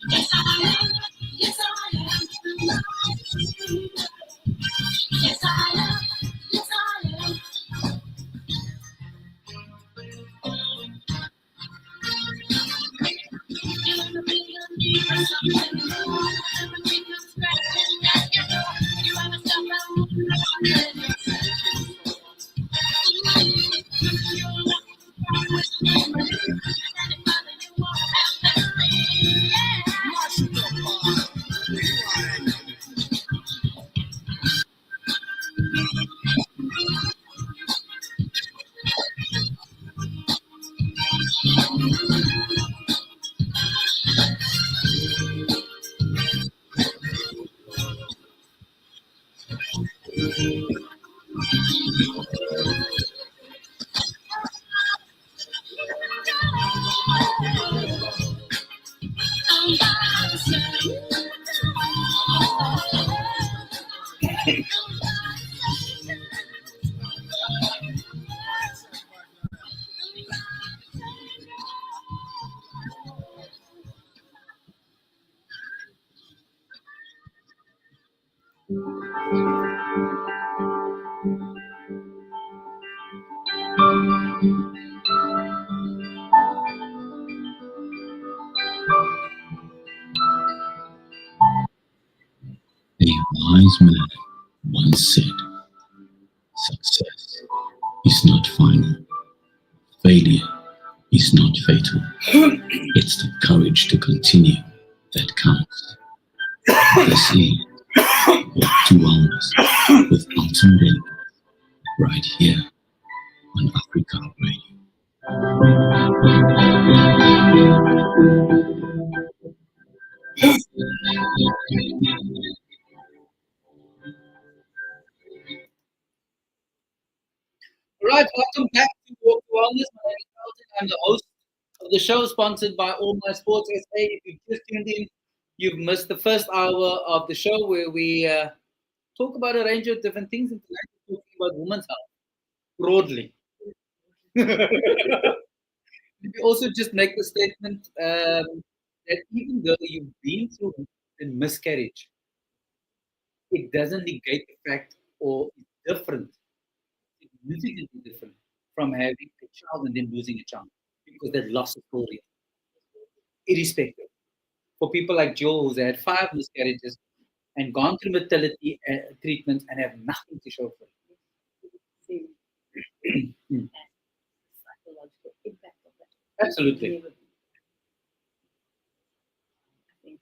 Yes, I am. Yes, I am. Yes, I am. Yes, I am. A wise man once said, success is not final, failure is not fatal. It's the courage to continue that counts. This is Walk to Wellness with Alton David, right here on Africa Radio. Right, welcome back to Walk to Wellness. My name is Alton. I'm the host of the show, sponsored by All My Sports SA. If you've just tuned in, you've missed the first hour of the show where we talk about a range of different things. And tonight we're talking about women's health broadly. We also just make the statement that even though you've been through a miscarriage, it doesn't negate the fact or it's different, significantly different from having a child and then losing a child because that loss is still real, irrespective. For people like Joe, who's had 5 miscarriages and gone through fertility treatments and have nothing to show for it. Mm. Psychological impact of that. Absolutely. Never been. I think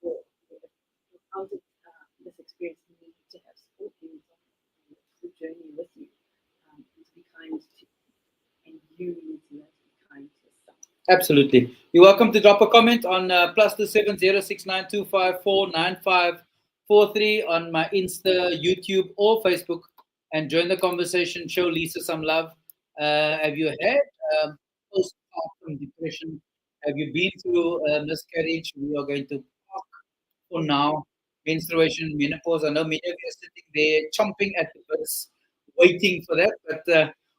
without this experience, you need to have support and the journey with you. To be kind to, and you need to learn to be kind to yourself. Absolutely. You're welcome to drop a comment on +27069249543 on my Insta, YouTube, or Facebook, and join the conversation. Show Lisa some love. Have you had depression? Have you been through a miscarriage? We are going to talk for now. Menstruation, menopause. I know many of you are sitting there chomping at the bits, waiting for that, but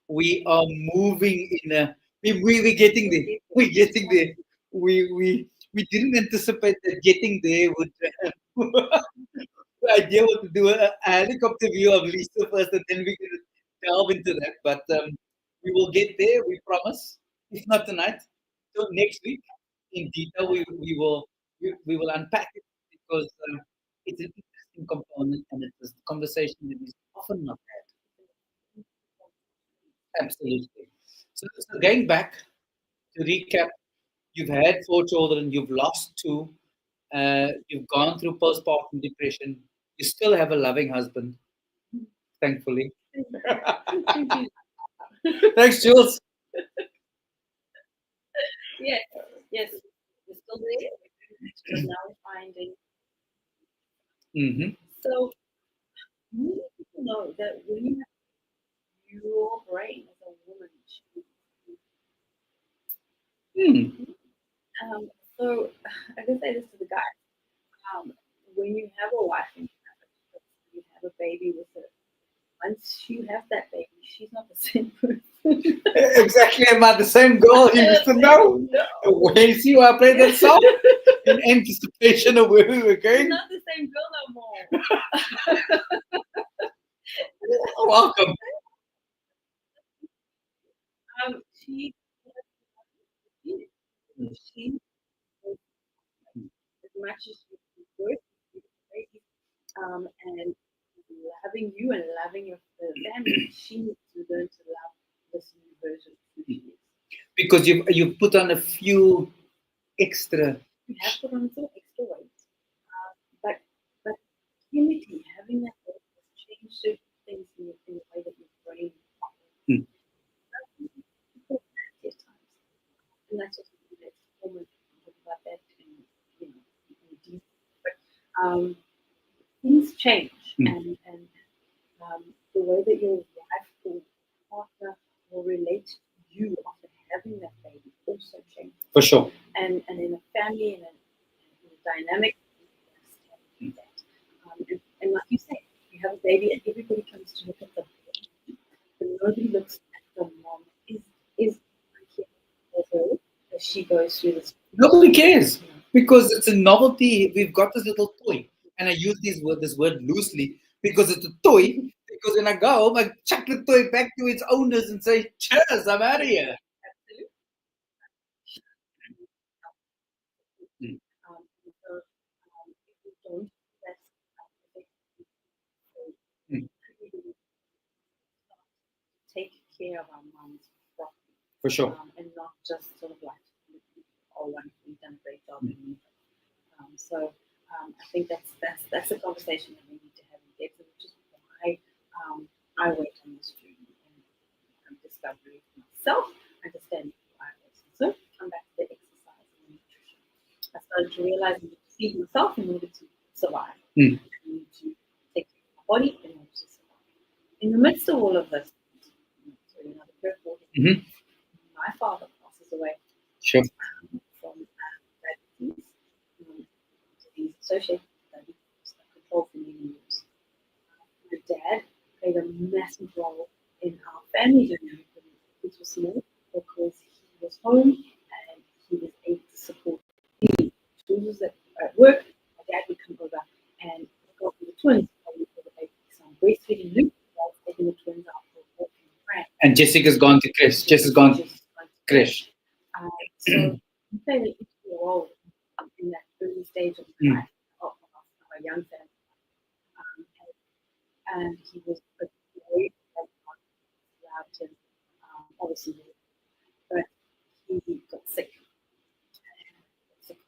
we are moving in a. We're getting there. We're getting there. We didn't anticipate that getting there would. The idea was to do a helicopter view of Lisa first, and then we're going to delve into that. But we will get there, we promise. If not tonight, so next week in detail, we will unpack it because it's an interesting component and it's a conversation that is often not had. Absolutely. So going back to recap, you've had 4 children, you've lost 2, you've gone through postpartum depression, you still have a loving husband, thankfully. Thanks, Jules. Yes, yes, we're still there. We're now finding. Mm-hmm. So you need to know that when you have your brain as a woman, so I can say this to the guys. When you have a wife and you have a baby with her, once you have that baby, she's not the same person. Exactly, I'm not the same girl you used to know. When you see why I played that song in anticipation of where we were She's going. not the same girl no more. Welcome. She as much as she works, and loving you and loving your family, she needs to learn to love this new version of who she is. Because you've put on a few extra. You have put on some extra weight, but chemically having that weight has changed certain things in the way that your brain operates. And that's just the next moment about that in deep. But things change, and the way that your wife or partner will relate to you after having that baby also changes. For sure. And in a family and in a dynamic, that. And like you say, you have a baby and everybody comes to look at the baby, but nobody looks at the mom. Is for her as she goes through this. Nobody cares because it's a novelty. We've got this little toy, and I use this word loosely because it's a toy. Because when I go home, I chuck the toy back to its owners and say, "Cheers, I'm out of here." Absolutely. So, if we don't, take care of our minds properly. For sure. And not just sort of like, oh, we've done a great job. I think that's a conversation that we need to have in depth, which is why I went on this journey and discovery for myself, understanding who I was. So come back to the exercise and nutrition. I started to realize I need to feed myself in order to survive. I need to take care of my body in order to survive. In the midst of all of this, another curveball. My father passes away. Sure. From diabetes, disease associated with diabetes, controlled for many years. My dad played a massive role in our family dynamic when kids were small because he was home and he was able to support me. Schools that at work, my dad would come over and look after the twins for the baby. So I'm breastfeeding Luke while taking the twins out for a walk in France. And Jessica's gone to Chris. Jessica's gone to Chris. So he played an integral role in that early stage of life of a young family. And he was a great allowed him, obviously, but he got sick.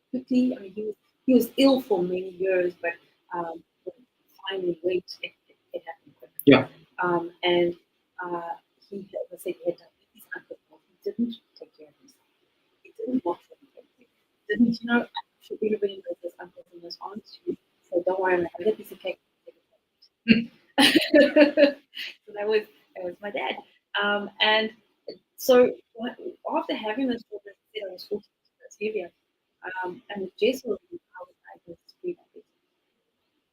Quickly. I mean, he was ill for many years, but finally, it happened quickly. Yeah. And he, as I said, he had diabetes uncontrolled. He didn't take care of himself. He didn't watch what he didn't, everybody knows his uncles and his aunts. So don't worry, I'm going to get a piece of cake. So that was my dad. And so after having those children, I said, was 40, that's heavier. And with Jess already, I was diagnosed with pre-diabetes.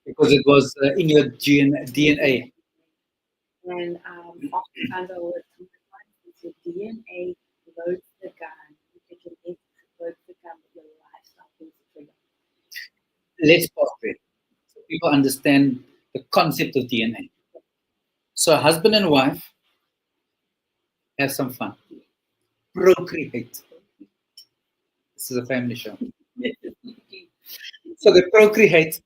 Because it was in your DNA. And oftentimes I would sometimes your DNA loads the gun, you can load the gun with your lifestyle things to trigger. Let's pause there so people understand the concept of DNA. So, husband and wife have some fun, procreate. This is a family show. So they procreate.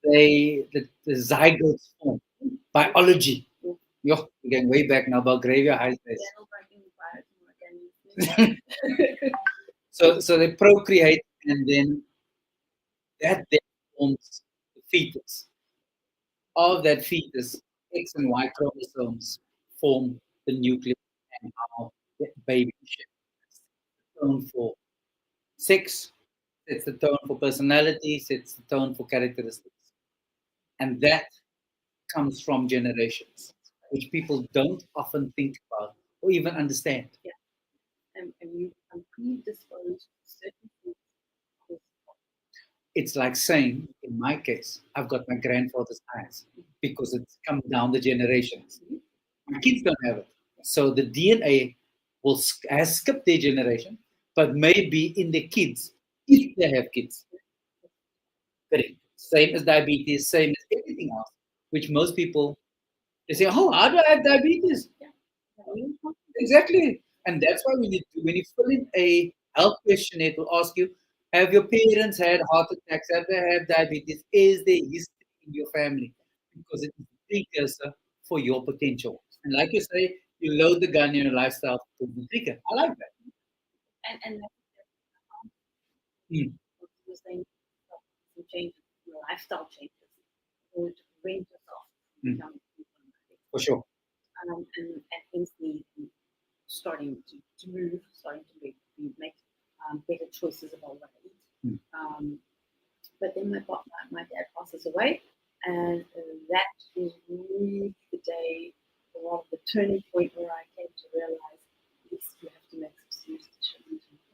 The zygotes form. Biology. Yo, we're going way back now about graveyard high days. So they procreate, and then that then forms the fetus. Of that fetus, X and Y chromosomes form the nucleus and how the baby shapes. Tone for sex, sets the tone for personality, sets the tone for characteristics. And that comes from generations, which people don't often think about or even understand. And you are predisposed to certain things. It's like saying, in my case, I've got my grandfather's eyes because it's come down the generations. My kids don't have it. So the DNA has skipped their generation, but maybe in the kids, if they have kids. Correct. Same as diabetes, same as everything else, which most people, they say, oh, how do I have diabetes? Exactly. And that's why when you fill in a health questionnaire, it will ask you, have your parents had heart attacks? Have they had diabetes? Is there history in your family? Because it is a precursor for your potential. And like you say, you load the gun in your lifestyle to the trigger. I like that. And Mm. you're saying some changes, your lifestyle changes, or to prevent yourself from becoming For sure. and hence the starting to move, starting to make better choices about what I eat. But then my dad passes away, and that was really the day, or the turning point where I came to realize, yes, you have to make some serious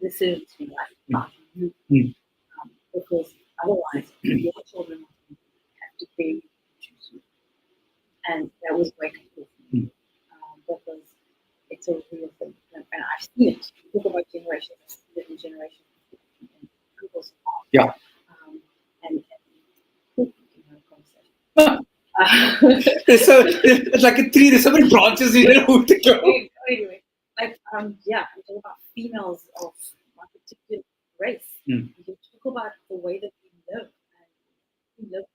decisions in life about you, because otherwise your children have to pay choose you, and that was wake up call for me, because it's a real thing, and I've seen it. You talk about generations, different generations, and people's heart. Yeah. And we can have a conversation. So it's like a tree. There's so many branches you don't know who to go. Anyway, like yeah, I'm talking about females of my particular race. You talk about the way that we live, and we live.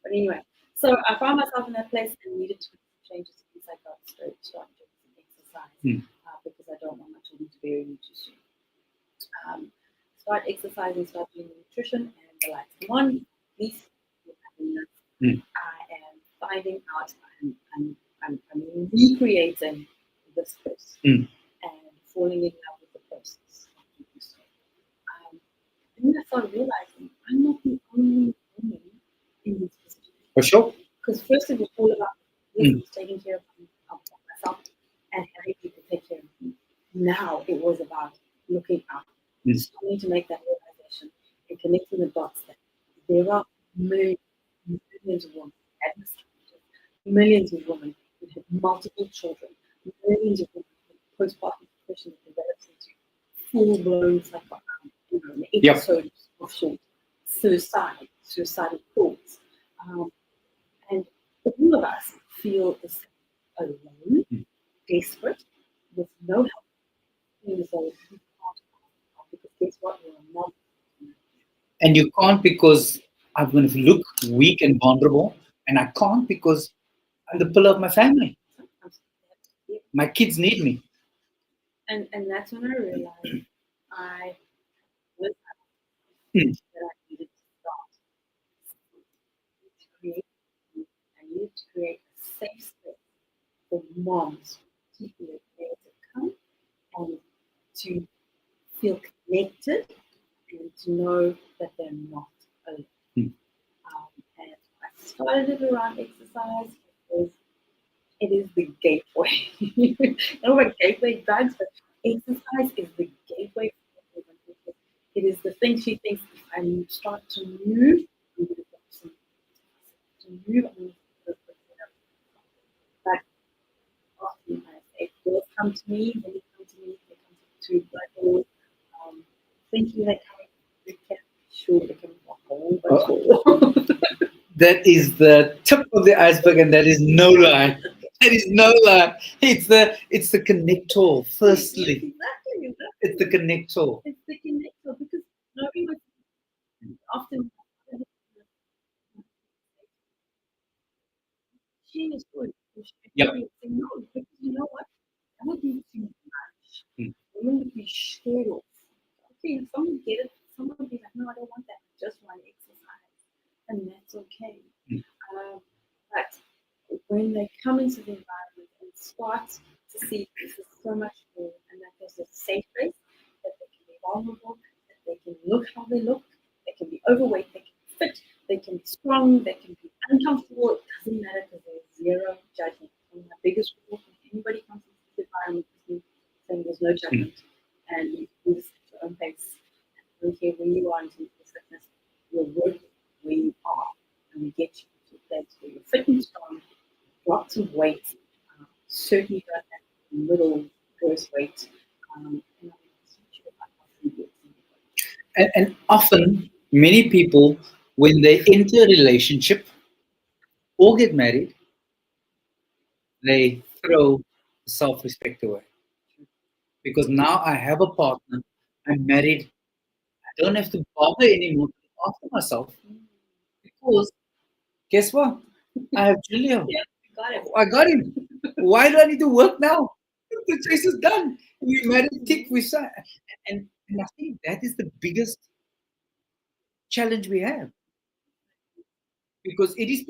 But anyway, so I found myself in that place and needed to change it since I got straight started doing exercise because I don't want my children to bury me too soon. Start exercising, start doing nutrition, and the lights come on. Please, I am finding out I'm recreating this process and falling in love with the process. And then I started realizing I'm not the only woman in this position. For sure. Because first it was all about taking care of myself and having people take care of me. Now it was about looking out, starting to make that realization and connecting the dots that there are millions of women, millions of women who have multiple children, millions of women with postpartum depression that develops into full-blown episodes of short suicidal thoughts. And all of us feel the same, alone, desperate, with no help. And so you can't help because guess what? You're not. And you can't because I'm going to look weak and vulnerable, and I can't because I'm the pillar of my family. My kids need me. And that's when I realized I was that I needed to start. I needed to create a safe space for moms, particularly, to come and to feel connected and to know that they're not alone. And I started it around exercise. it is the gateway. Not about gateway drugs, but exercise is the gateway for everyone. It is the thing she thinks, if I start to move, I'm going to get some to move. I'm going to but often I say, girls come to me, when they come to me, they come to Blackboard, thinking they're coming to camp, sure they can walk home, but That is the tip of the iceberg, and that is no lie. That is no lie. It's the connector. Firstly, exactly. it's the connector. It's the connector because knowing what often she is good. Yep. No, because you know what? That would be too much. Mm. Women would be scared of. Okay, if someone get it, someone would be like, no, I don't want that. I just want exercise. And that's okay. Mm. But when they come into the environment and start to see this is so much more, and that there's a safe place, that they can be vulnerable, that they can look how they look, they can be overweight, they can be fit, they can be strong, they can be uncomfortable, it doesn't matter because there's zero judgment. One of my biggest rules when anybody comes into the environment is me saying there's no judgment and you do this at your own pace. I don't care where you are in terms of fitness, you're working where you are and we get you to a place where you're fit and strong, drop some weight, certainly don't have little gross weight. And I'm not sure about how food works. And often, many people, when they enter a relationship or get married, they throw self-respect away. Because now I have a partner, I'm married, I don't have to bother anymore to look after myself. Because guess what? I have Julio. Yeah, got it. I got him. Why do I need to work now? The chase is done. We married, tick, we signed. And I think that is the biggest challenge we have. Because it is,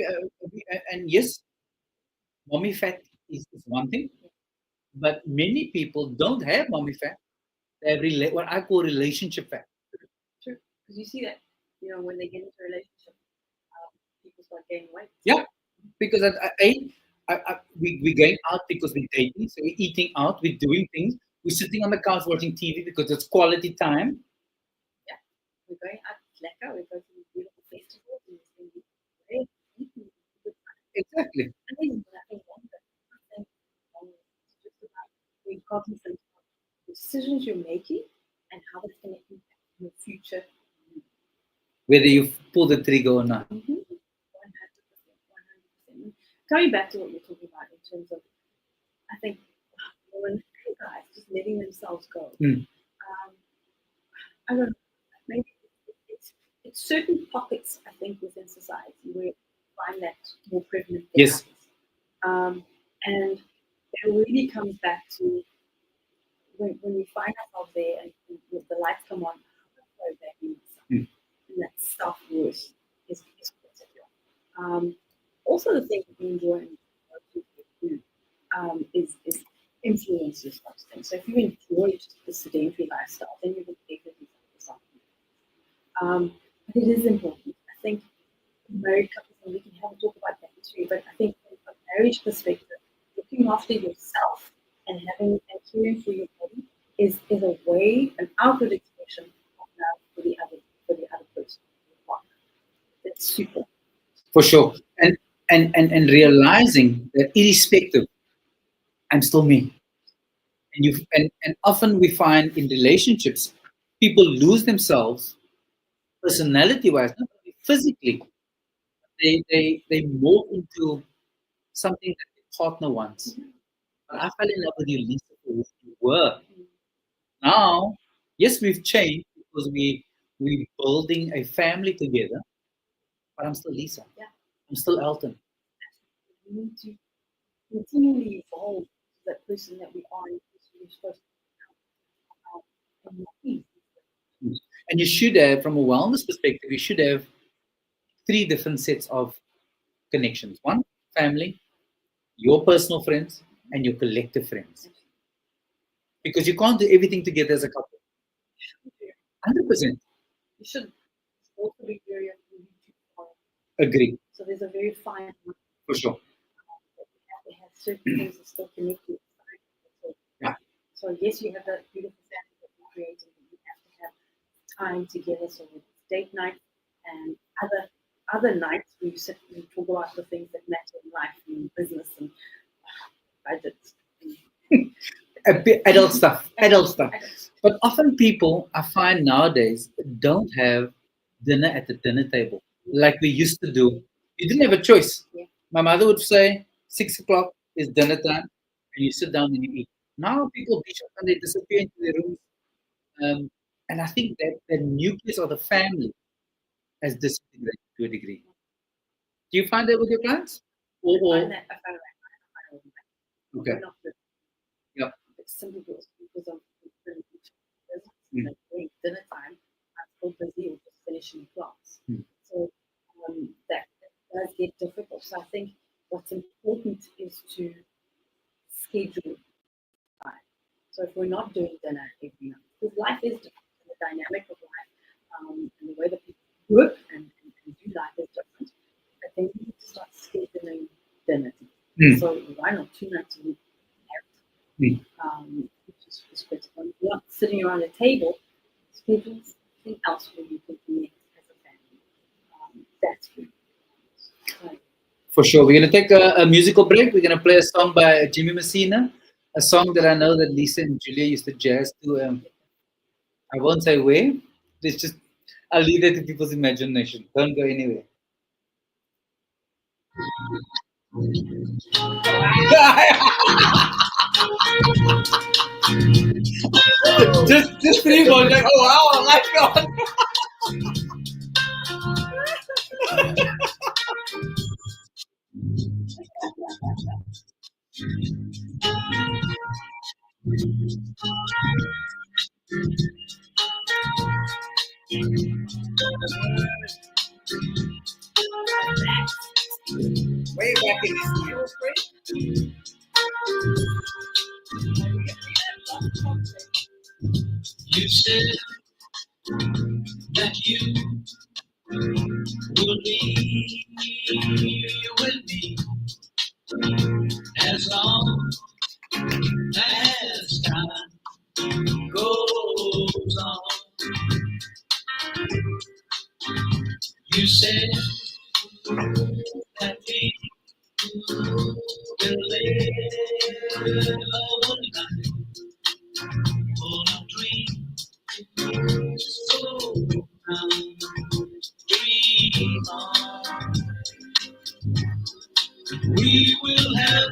and yes, mommy fat is one thing, but many people don't have mommy fat. They have what I call relationship fat. True. Because you see that, when they get into a relationship, people start gaining weight. Yeah, because we're going out because we're dating, so we're eating out, we're doing things, we're sitting on the couch watching TV because it's quality time. Yeah, we're going out to lekker, we're going to these beautiful festivals, and it's going to be great. Exactly. And there's nothing wrong with it. Nothing wrong with it. It's just about being cognizant of the decisions you're making and how it's going to impact your future. Whether you pull the trigger or not. 100%. Coming back to what you're talking about in terms of, I think, women and guys just letting themselves go. Mm. I don't know, maybe it's certain pockets, I think, within society where you find that more prevalent than Yes. others. And it really comes back to when we find ourselves there and the lights come on, how that means something. And that self-worth is critical. Also, the thing that we enjoy and is influences those things. So if you enjoy just the sedentary lifestyle, then you're going to definitely find something. But it is important. I think married couples, and we can have a talk about that too, but I think from a marriage perspective, looking after yourself and having and caring for your body is a way, an outward expression of love for the other person. That's super. For sure. And realizing that irrespective, I'm still me. And often we find in relationships, people lose themselves personality wise, not only physically. They morph into something that the partner wants. But I fell in love with you, Lisa, for who you were. Now, yes, we've changed because we're building a family together, but I'm still Lisa. Yeah. I'm still Elton. We need to continually evolve that person that we are. And you should have, from a wellness perspective, you should have 3 different sets of connections. One, family, your personal friends, and your collective friends. Because you can't do everything together as a couple. 100%. You should also be very Agree. So there's a very fine line For sure. that we have to have certain things are still connected. Yeah. So yes, you have that beautiful family that you created, but you have to have time together. So it's date night and other nights where you sit and you talk about the things that matter in life and business and budgets. Adult stuff. But often people, I find nowadays, don't have dinner at the dinner table like we used to do. You didn't have a choice. Yeah. My mother would say, 6 o'clock is dinner time, and you sit down and you eat. Now people ditch off and they disappear into their rooms. And I think that the nucleus of the family has disintegrated to a degree. Do you find that with your clients? I find that. Okay. Not good. Yep. It's simply because I'm really busy. Mm. Like during dinner time, I'm still busy or just finishing class. Mm. So that does get difficult. So I think what's important is to schedule time. So if we're not doing dinner every night, because life is different, and the dynamic of life and the way that people work and do life is different. But then you need to start scheduling dinner. Mm. So 1 or 2 nights a week, which is critical. If you're not sitting around a table, schedule something else where you can connect as a family. That's good. So, For sure. We're going to take a musical break. We're going to play a song by Jimmy Messina, a song that I know that Lisa and Julia used to jazz to. I won't say where. It's just, I'll leave that to people's imagination. Don't go anywhere. just 3 balls. Like, oh wow, my God. Way back in this year. You said that you will be with me as long as time goes on. You said that we will live all night on a dream. So dream on. We will have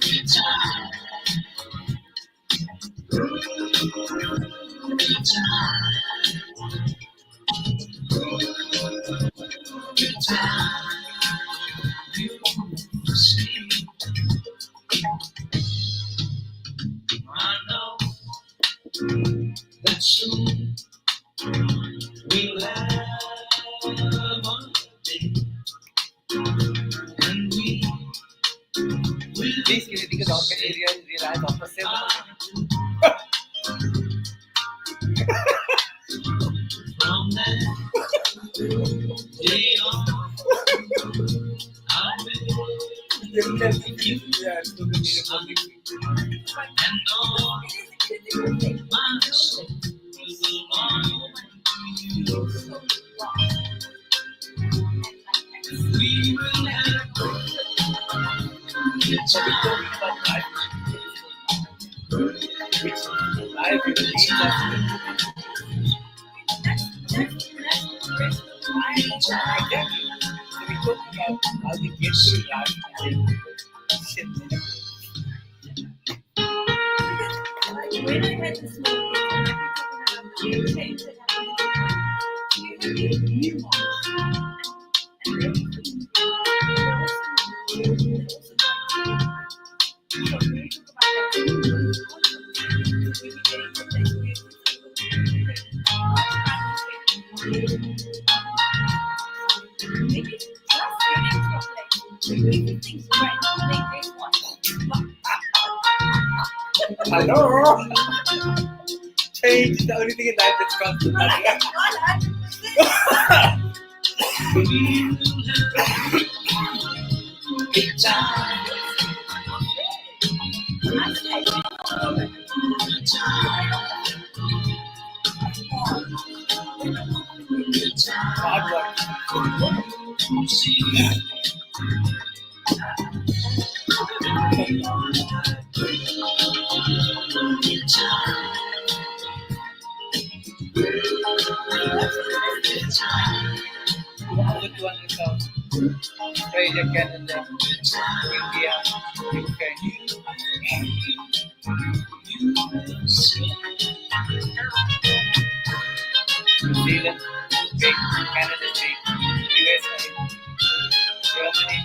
good time. Good time. Good time. You want to see. I know that soon we'll have a day, and we will this critical organ area realize after 7 from that day on. I will give you and all my soul will belong to you. We will have good time. I will when I had this small kid, change that happened, you get new ones. And then hello. Change is the only thing in life that's constant. Good time. Good time. Hard work. Good time. Good time. 200,000. Australia, Canada, India, UK. New Zealand, big. Canada, big. USA, Germany.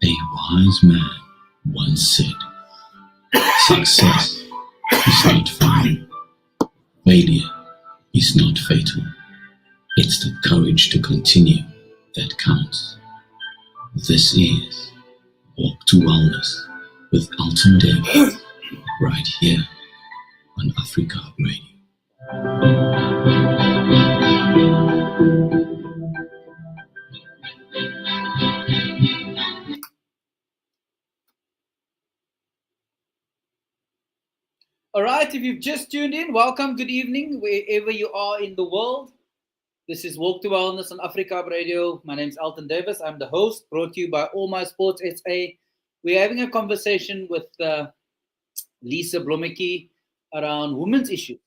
A wise man once said, success is not final. Failure is not fatal. It's the courage to continue that counts. This is Walk to Wellness with Alton Davis, right here on Africa Radio. All right, if you've just tuned in, welcome, good evening, wherever you are in the world. This is Walk to Wellness on Africa Radio. My name is Alton Davis. I'm the host, brought to you by All My Sports SA. We're having a conversation with Lisa Blomeke around women's issues.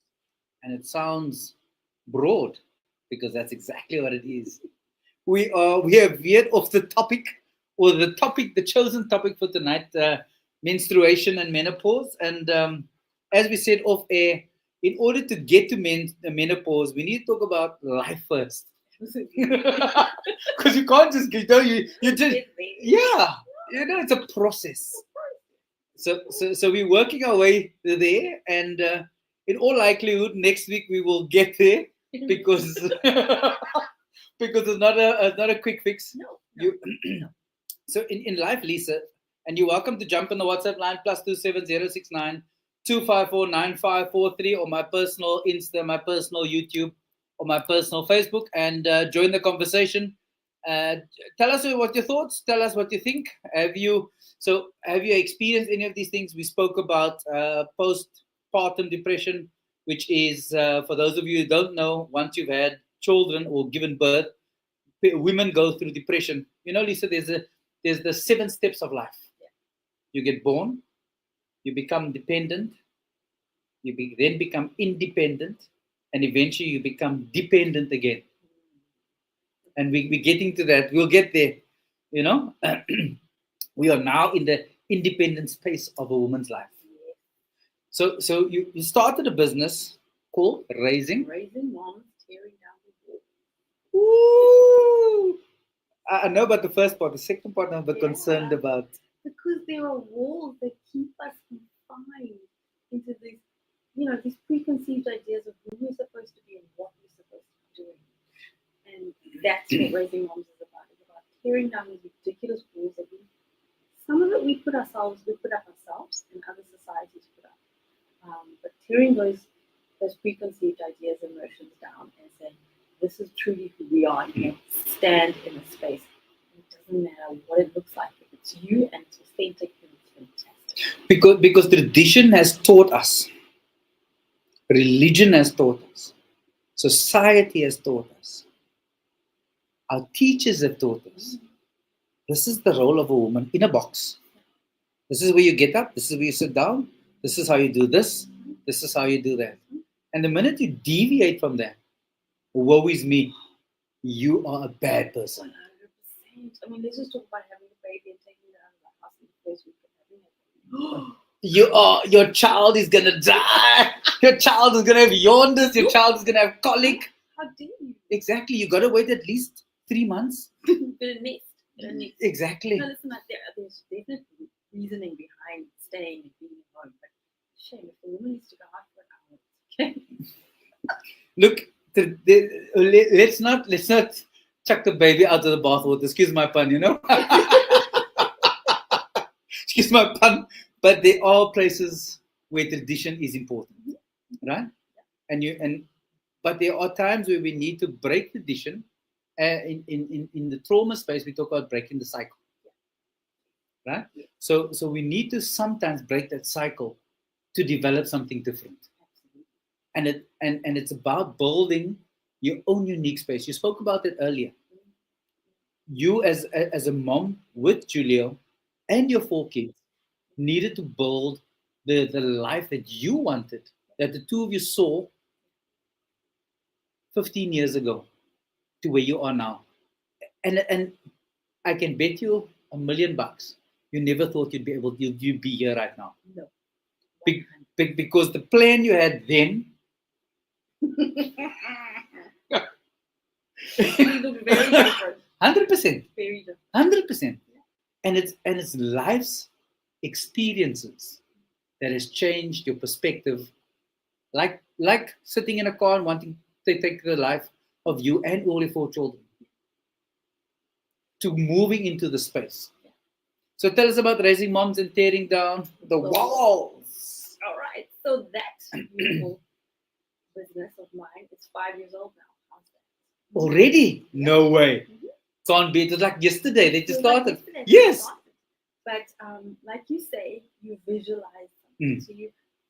And it sounds broad because that's exactly what it is. We have veered off the topic, or the chosen topic for tonight, menstruation and menopause. And as we said off air, in order to get to menopause, we need to talk about life first. Because you can't just get you just it's a process. So we're working our way there, and in all likelihood, next week we will get there because because it's not a quick fix. No. So in life, Lisa, and you're welcome to jump on the WhatsApp line +27069 254 9543, or my personal Insta, my personal YouTube, or my personal Facebook, and join the conversation. Tell us what your thoughts. Tell us what you think. Have you experienced any of these things? We spoke about postpartum depression, which is for those of you who don't know, once you've had children or given birth, women go through depression. You know, Lisa, there's the 7 steps of life. Yeah. You get born, you become dependent, you then become independent, and eventually you become dependent again. And we're getting to that. We'll get there. You know, we are now in the independent space of a woman's life. So you started a business called Raising Moms Tearing Down the Wall. Woo! I know about the first part. The second part I'm a bit Yeah. concerned about. Because there are walls that keep us confined into these, these preconceived ideas of who we're supposed to be and what we're supposed to be doing. And that's what Raising Moms is about. It's about tearing down these ridiculous walls that some of it we put up ourselves, and other societies put up. But tearing those preconceived ideas, emotions down, and saying, this is truly who we are, and stand in a space. It doesn't matter what it looks like. If it's you and it's authentic, then it's fantastic. Because tradition has taught us, religion has taught us, society has taught us, our teachers have taught us. This is the role of a woman in a box. This is where you get up, this is where you sit down, this is how you do this is how you do that. And the minute you deviate from that, woe is me, you are a bad person. 100%. I mean, let's just talk about having a baby and taking it out of the house in the first week of having it. Your child is gonna die. Your child is gonna have jaundice. Your child is gonna have colic. How dare you? Exactly. You gotta wait at least 3 months. But it needs. Exactly. No, listen, there's definitely reasoning behind staying and being at home. But shame, if the woman needs to go out for an hour, okay. Look, let's not chuck the baby out of the bathwater. Excuse my pun, you know. Excuse my pun. But there are places where tradition is important, right? But there are times where we need to break tradition. In the trauma space, we talk about breaking the cycle, right? Yeah. So we need to sometimes break that cycle to develop something different. Absolutely. And it's about building your own unique space. You spoke about it earlier. You as a mom with Julio and your 4 kids needed to build the life that you wanted, that the two of you saw 15 years ago to where you are now. And I can bet you $1 million you never thought you'd be here right now. No. Because the plan you had then We look very different. 100%. Very different. 100%. And it's life's experiences that has changed your perspective. Like sitting in a car and wanting to take the life of you and all your 4 children, to moving into the space. So tell us about Raising Moms and tearing down the walls. All right. So that beautiful business of mine is 5 years old now. How's that? Already? No way. Mhm. Can't be. It was like yesterday they just So like started. yesterday, Yes. But like you say, you visualize something. So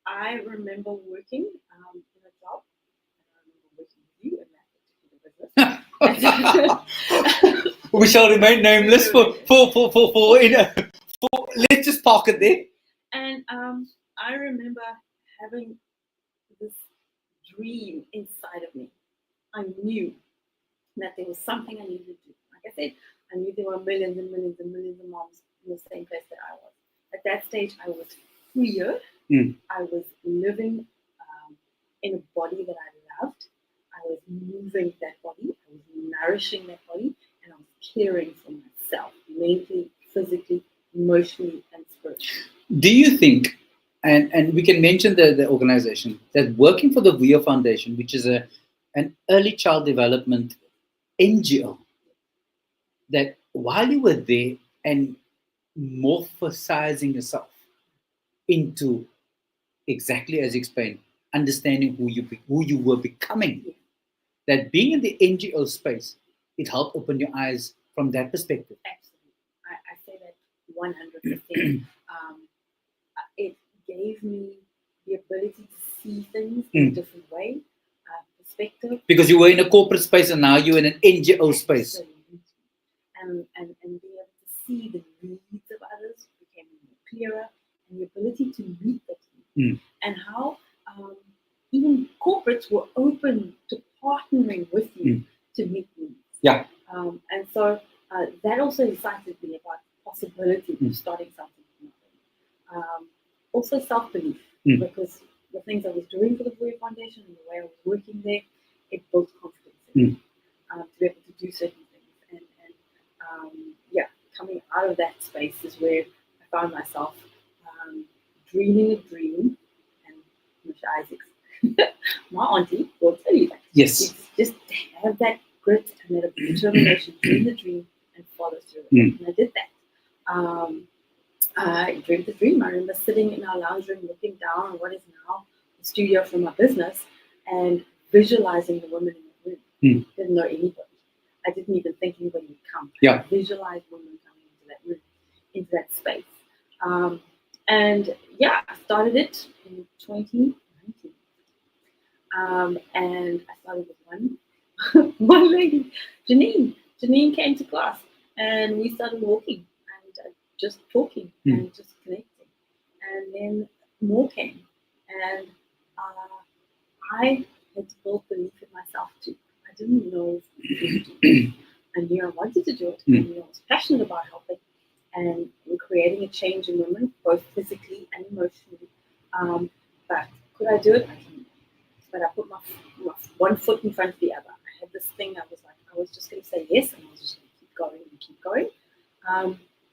I remember working in a job. I remember working with you in that particular business. We shall remain nameless for let's just park it there. And I remember having this dream inside of me. I knew that there was something I needed to do. Like I said, I knew there were millions and millions and millions of moms in the same place that I was. At that stage, I was freer. I was living in a body that I loved. I was moving that body. I was nourishing that body. And I was caring for myself, mentally, physically, emotionally, and spiritually. Do you think, and we can mention the organization, that working for the VIA Foundation, which is an early child development NGO, that while you were there and morphosizing yourself into exactly as you explained, understanding who you were becoming, that being in the NGO space, it helped open your eyes from that perspective. Absolutely. I say that 100%. It gave me the ability to see things in a different way, perspective. Because you were in a corporate space and now you're in an NGO space. Absolutely. And being able to see the needs of others became more clearer, and the ability to meet that need. And how even corporates were open to partnering with you to meet needs. Yeah. And so that also excited me about the possibility of starting something from nothing. Also self-belief, because the things I was doing for the VIA Foundation and the way I was working there, it built confidence in me to be able to do certain things. And coming out of that space is where I found myself dreaming a dream. And Misha Isaacs, my auntie, will tell you that. Yes. It's just to have that grit and that determination, dream the dream and follow through. Mm. And I did that. I dreamed the dream. I remember sitting in our lounge room looking down on what is now the studio for my business and visualizing the women in the room. Mm. Didn't know anybody. I didn't even think anybody would come. Yeah. I visualized women coming into that room, into that space. And yeah, I started it in 2019. And I started with one lady, Janine. Janine came to class and we started walking and just talking and just connecting. And then more came. And I had to build belief in myself too. I didn't know if I could do it. I knew I wanted to do it. I knew I was passionate about helping and in creating a change in women, both physically and emotionally. But could I do it? I didn't. But I put my one foot in front of the other. I had this thing. I was just going to say yes, and I was just going to keep going and keep going.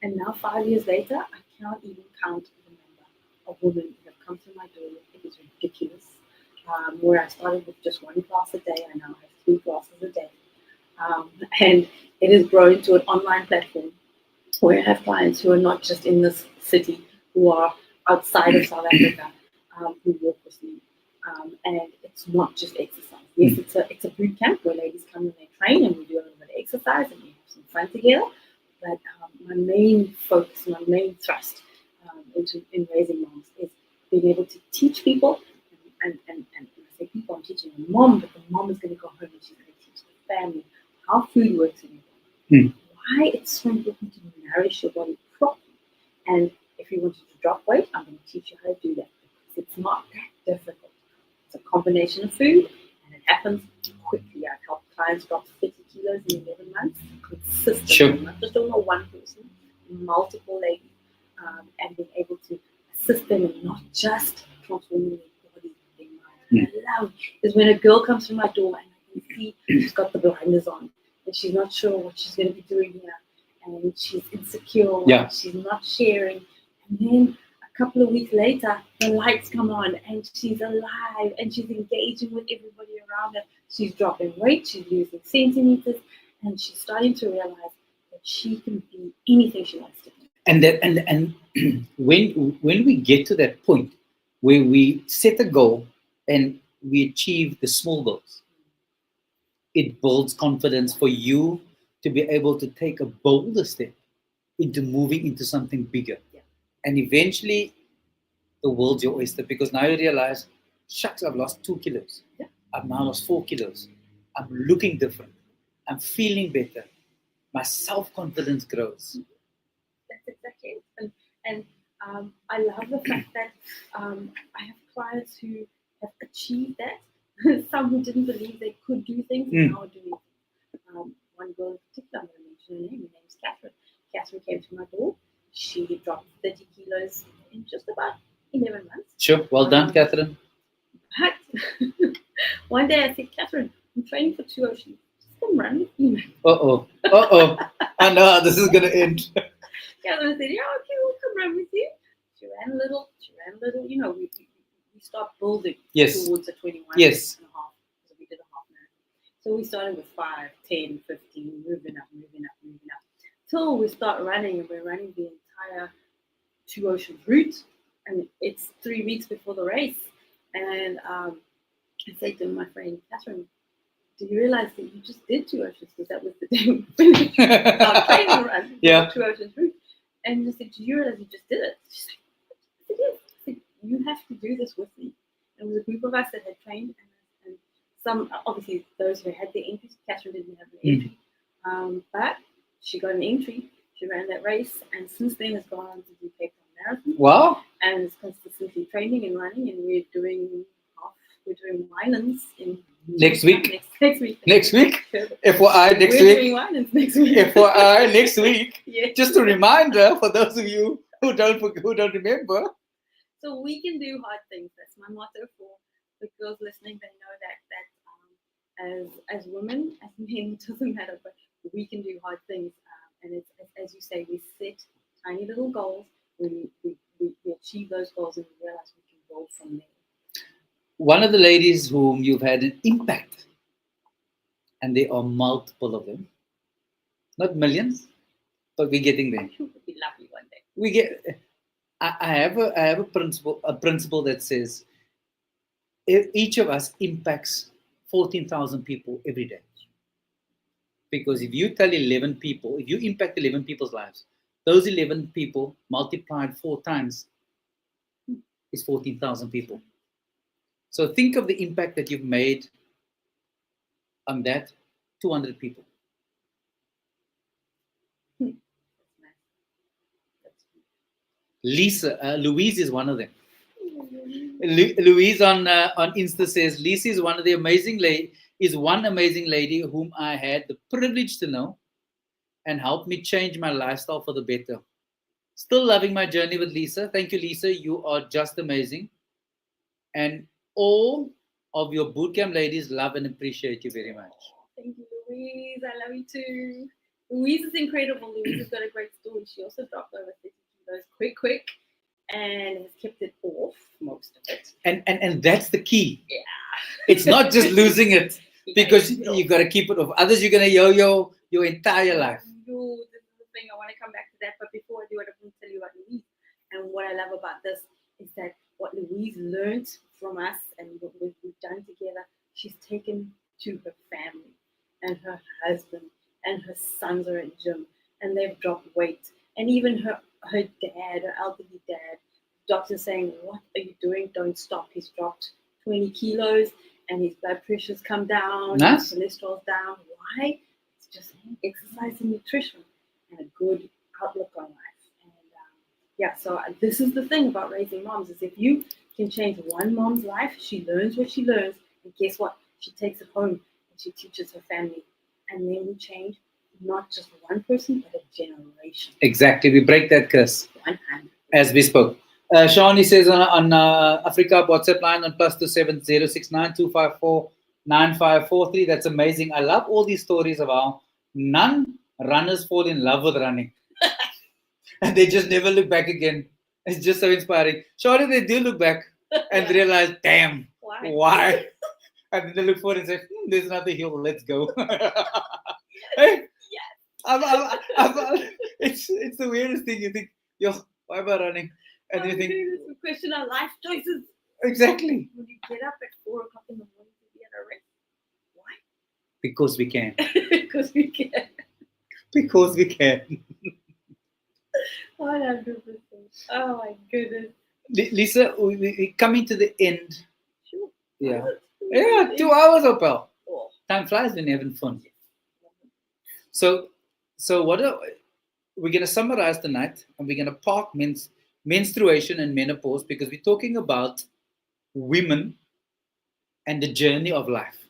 And now 5 years later, I cannot even count the number of women that have come through my door. It is ridiculous. Where I started with just one class a day, I now have 3 classes a day. And it has grown to an online platform where I have clients who are not just in this city, who are outside of South Africa, who work with me. And it's not just exercise. Yes, it's a boot camp where ladies come and they train and we do a little bit of exercise and we have some fun together. But my main focus, my main thrust in raising moms is being able to teach people. And when I say people, I'm teaching a mom, but the mom is going to go home and she's going to teach the family how food works in your body. Why it's so important to nourish your body properly. And if you want to drop weight, I'm going to teach you how to do that. Because it's not that difficult. It's a combination of food, and it happens quickly. I've helped clients drop 30 kilos in 11 months consistently. Sure. Not just over one person, multiple ladies, and being able to assist them in not just transforming their body, their mind. I love is when a girl comes through my door and I can see she's got the blinders on and she's not sure what she's going to be doing here, and she's insecure. Yeah. And she's not sharing, and then a couple of weeks later, the lights come on and she's alive and she's engaging with everybody around her. She's dropping weight, she's losing centimeters, and she's starting to realize that she can be anything she wants to be. And when we get to that point where we set a goal and we achieve the small goals, it builds confidence for you to be able to take a bolder step into moving into something bigger. Yeah. And eventually the world's your oyster, because now you realize, shucks, I've lost 2 kilos. Yeah. I've now lost 4 kilos. I'm looking different. I'm feeling better. My self-confidence grows. That's exactly it. And I love the fact that I have clients who have achieved that. Some who didn't believe they could do things and now are doing it. One girl in particular, I'm going to mention her name. Her name's Catherine. Catherine came to my door. She dropped 30 kilos in just about 11 months. Sure. Well done, Catherine. But one day I said, Catherine, I'm training for 2 Oceans. Just come run with me. Uh-oh. I know how this is going to end. Catherine said, yeah, okay, we'll come run with you. She ran a little, you know, we start building Yes. towards a 21 Yes. and a half. So we did a half marathon. So we started with 5, 10, 15, moving up. Till we start running, and we're running the entire 2 Oceans route. And it's 3 weeks before the race. And I said to my friend, Catherine, do you realize that you just did 2 Oceans? Because that was the day we finished our training run. Yeah. 2 Oceans route. And I said, do you realize you just did it? She's like, yes. I said, you have to do this with me. And it was a group of us that had trained, and some, obviously, those who had the entries. Catherine didn't have the entry. But she got an entry. She ran that race, and since then has gone on to do Cape Town Marathon. Wow. And is consistently training and running, and we're doing Winelands in Next week. Next week. Next week? Sure. FYI, next We're week. doing Winelands next week. FYI, next week. Yeah. Just a reminder for those of you who don't remember. So we can do hard things. That's my motto for the girls listening. They know that as women, as men, it doesn't matter, but we can do hard things. And it's, as you say, we set tiny little goals. We achieve those goals, and we realize we can build from there. One of the ladies whom you've had an impact And there are multiple of them. Not millions, but we're getting there. It would be lovely one day. We get. I have a principle that says each of us impacts 14,000 people every day. Because if you tell 11 people, if you impact 11 people's lives, those 11 people multiplied 4 times is 14,000 people. So think of the impact that you've made on that 200 people. That's nice. That's Lisa, Louise is one of them. Louise on Insta says, Lisa is one of the one amazing lady whom I had the privilege to know and helped me change my lifestyle for the better. Still loving my journey with Lisa. Thank you, Lisa. You are just amazing. And all of your bootcamp ladies love and appreciate you very much. Thank you, Louise. I love you too. Louise is incredible. Louise has got a great story. She also dropped over 30 kilos quick and has kept it off, most of it. And that's the key. Yeah. It's not just losing it because you got to keep it off. Others, you're going to yo-yo your entire life. This is the thing. I want to come back to that. But before I do, I want to tell you about Louise. And what I love about this is that what Louise learned from us and what we've done together, she's taken to her family and her husband and her sons are at gym and they've dropped weight. And even her dad, her elderly dad, doctor's saying, what are you doing? Don't stop. He's dropped 20 kilos and his blood pressure's come down, Nice. his cholesterol's down. Why? It's just exercise and nutrition and a good outlook on life. And so this is the thing about raising moms is if you can change one mom's life, she learns what she learns, and guess what? She takes it home and she teaches her family. And then we change not just one person, but a generation. Exactly. We break that curse 100. as we spoke. Shawnee says on Africa WhatsApp line on +27 069 254 9543. That's amazing. I love all these stories of how non-runners fall in love with running. And they just never look back again. It's just so inspiring. Surely they do look back and realize, damn, why? And then they look forward and say, there's another hill, let's go. Hey, it's the weirdest thing. You think, yo, why am I running? And you think, It's a question of life choices. exactly. When you get up at 4 o'clock in the morning to be at a race, why? Because we can. Because we can. Because we can. 100%. Oh my goodness. Lisa, we're coming to the end. Sure. Yeah. Yeah, 2 hours, Opel. Oh. Time flies when you're having fun. So we're going to summarize tonight, and we're going to park menstruation and menopause because we're talking about women and the journey of life,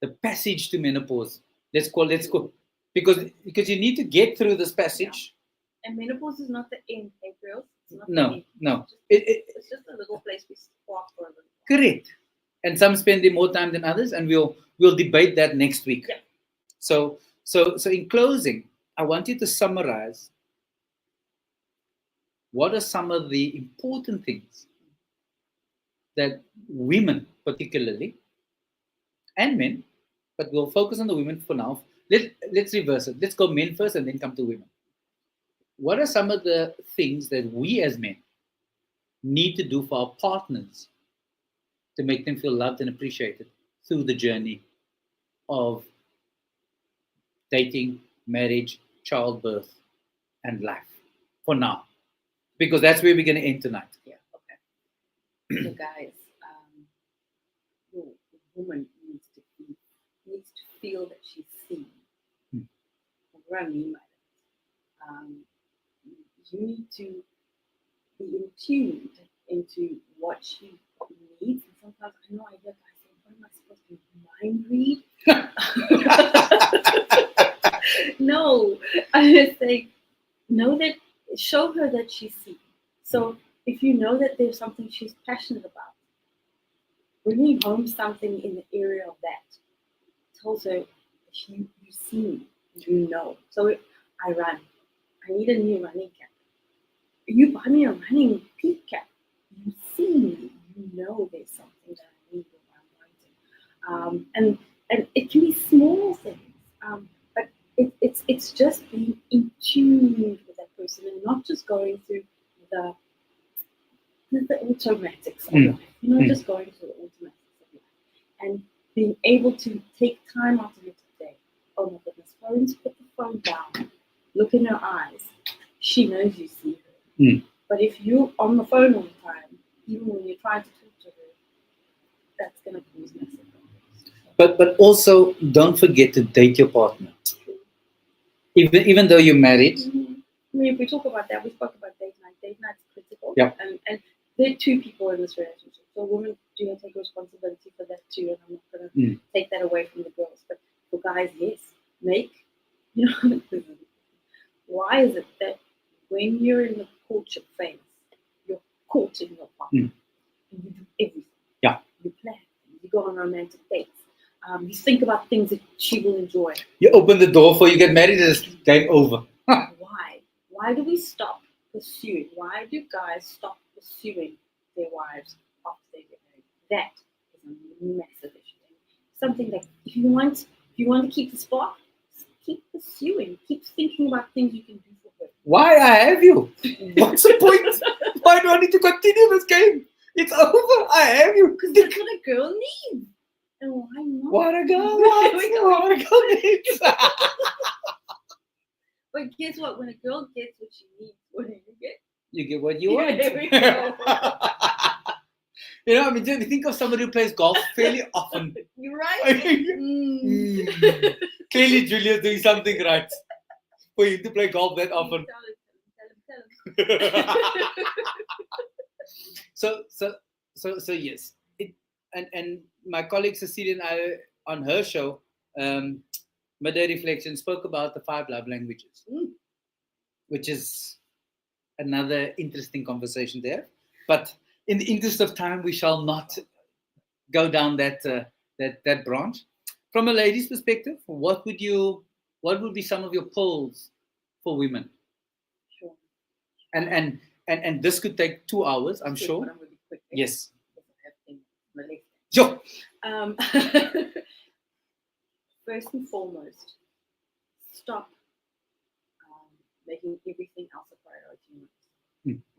the passage to menopause. Let's go because you need to get through this passage. And menopause is not the end, April. It's not the No, end. no. It's just a little place we walk for a little. Correct. And some spend more time than others, and we'll debate that next week. Yeah. So in closing, I want you to summarize what are some of the important things that women particularly, and men, but we'll focus on the women for now. Let's reverse it. Let's go men first and then come to women. What are some of the things that we as men need to do for our partners to make them feel loved and appreciated through the journey of dating, marriage, childbirth, and life for now? Because that's where we're going to end tonight. Yeah, okay. So guys, the woman needs to feel that she's seen. What do I mean by that? You need to be tuned into what she needs. And sometimes I know I hear guys saying, what am I supposed to mind read? No, I just say, show her that she's seen. So if you know that there's something she's passionate about, bringing home something in the area of that tells her you see me, you know. So if I run, I need a new running cap. You buy me a running peak cap. You see me, you know there's something that I need or I'm wanting. And and it can be small things, but it's just being in tune with that person and not just going through the automatics of life. You're not just going through the automatics of life, and being able to take time out of your day. Oh my goodness, put the phone down, look in her eyes. She knows you see her. But if you're on the phone all the time, even when you're trying to talk to her, that's going to cause massive problems. But also don't forget to date your partner. Even though you're married. I mean, if we talk about that, we spoke about date night. Date night's critical. Yeah. And there are two people in this relationship. So women do take responsibility for that too, and I'm not going to take that away from the girls. But for guys, yes, why is it that when you're in the courtship phase, you're courting your partner, and you do everything. Yeah. You plan, you go on romantic dates. You think about things that she will enjoy. You open the door for you get married, it's game over. Why? Why do we stop pursuing? Why do guys stop pursuing their wives after they get married? That is a massive issue. Something that if you want to keep the spark, keep pursuing. Keep thinking about things you can do for her. Why I have you? What's the point? Why do I need to continue this game? It's over. I have you. Because that's what a girl needs. And why not? What a girl wants. What a girl needs. But guess what? When a girl gets what she needs, what do you get? You get what you want. There we go. You know, I mean, you think of somebody who plays golf fairly often. You're right. Clearly, Julia's doing something right for you to play golf that often. Tell him. So yes. And my colleague Cecilia and I on her show, Midday Reflection, spoke about the 5 love languages, which is another interesting conversation there. But in the interest of time, we shall not go down that branch. From a lady's perspective, what would be some of your polls for women? Sure. And this could take 2 hours, I'm sure. But I'm going to be quick. Yes. Sure. Sure. First and foremost, stop making everything else a priority.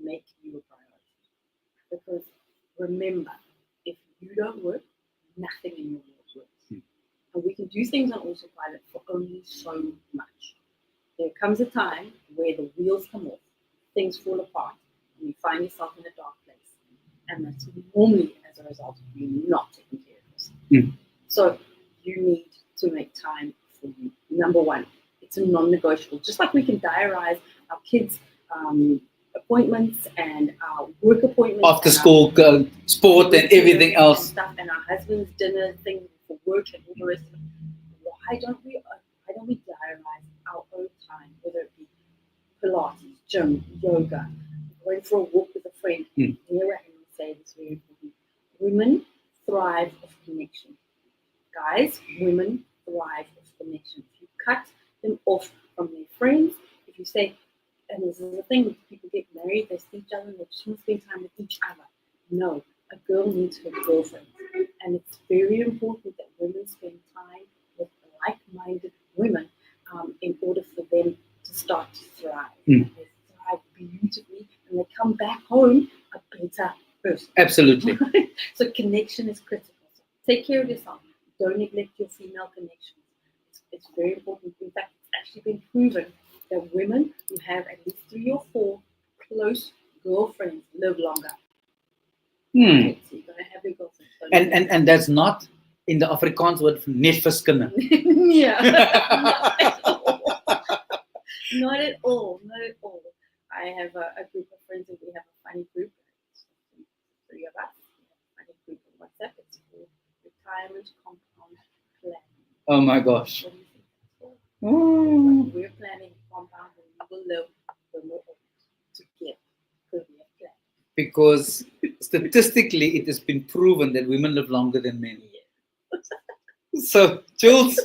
Make you a priority. Because remember, if you don't work, nothing in your world works. And we can do things on autopilot for only so much. There comes a time where the wheels come off, things fall apart, and you find yourself in a dark place. And that's normally as a result of you not taking care of yourself. So you need to make time for you. Number one, it's a non-negotiable. Just like we can diarize our kids' appointments and our work appointments, after school, sport, and everything else, and stuff, and our husband's dinner things for work and all the rest of it. Why don't we diarize our own time, whether it be Pilates, gym, yoga, going for a walk with a friend? Here I am say this very important. Women thrive off connection. Guys, women thrive off connection. If you cut them off from their friends, if you say, and this is the thing, when people get married, they see each other and they just want to spend time with each other. No, a girl needs her girlfriend. And it's very important that women spend time with like-minded women in order for them to start to thrive. They thrive beautifully and they come back home a better person. Absolutely. So connection is critical. So take care of yourself. Don't neglect your female connections. It's very important. In fact, it's actually been proven that women who have at least 3 or 4 close girlfriends live longer. Right? So you're gonna have your girlfriend. And that's not in the Afrikaans word net verskynne. Yeah. Not at all. Not at all. I have a group of friends and we have a funny group. 3 of us. We have a funny group on WhatsApp. It's called Retirement Compound Plan. Oh my gosh. What do you think that's called? We're planning a compound where we will live when we're old together. Because we have planned. Because statistically, it has been proven that women live longer than men. Yeah. So, Jules,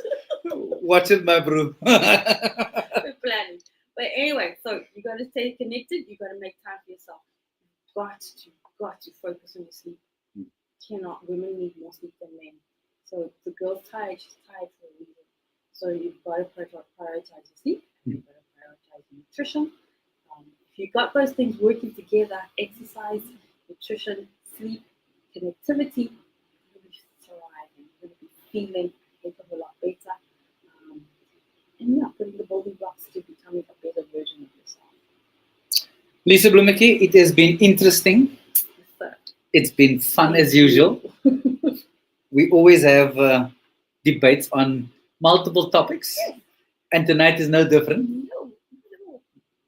watch it, my bro. We're planning. But anyway, so you got to stay connected. You got to make time for yourself. Got to focus on your sleep. Women need more sleep than men. So if the girl's tired, she's tired for a reason. So you've got to prioritize your sleep, and you've got to prioritize your nutrition. If you got those things working together, exercise, nutrition, sleep, connectivity, you're going to be thriving. You're going to be feeling a heck of a lot better. And yeah, putting the building blocks to becoming a better version of yourself. Lisa Blumeke, it has been interesting. So, It's been fun as usual. We always have debates on multiple topics, and tonight is no different. no.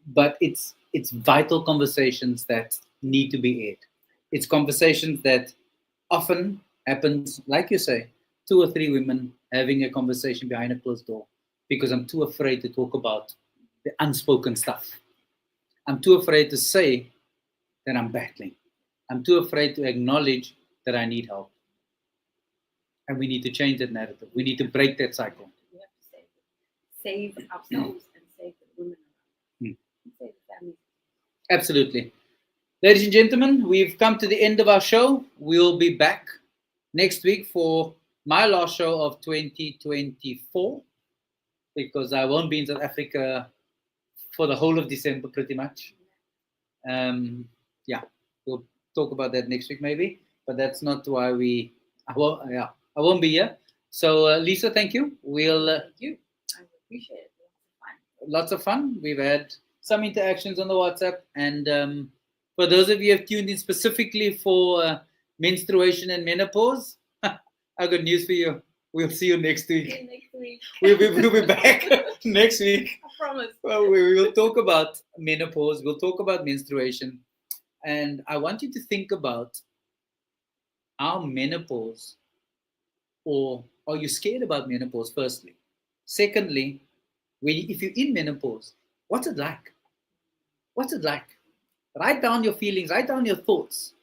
But it's vital conversations that need to be aired. It's conversations that often happens, like you say, 2 or 3 women having a conversation behind a closed door because I'm too afraid to talk about the unspoken stuff. I'm too afraid to say that I'm battling. I'm too afraid to acknowledge that I need help. And we need to change that narrative. We need to break that cycle. We have to save ourselves and save the women around. And save the families. Absolutely. Ladies and gentlemen, we've come to the end of our show. We'll be back next week for my last show of 2024 because I won't be in South Africa for the whole of December pretty much. Yeah, we'll talk about that next week maybe, but that's not why I won't be here. So Lisa, thank you. We'll Thank you. I appreciate it. lots of fun. We've had some interactions on the WhatsApp, and for those of you who have tuned in specifically for menstruation and menopause, I've got news for you. We'll see you next See week. you next week. We'll be back next week. I promise. Well, we will talk about menopause. We'll talk about menstruation, and I want you to think about our menopause, or are you scared about menopause? Firstly, secondly, if you're in menopause, what's it like? What's it like? Write down your feelings, write down your thoughts,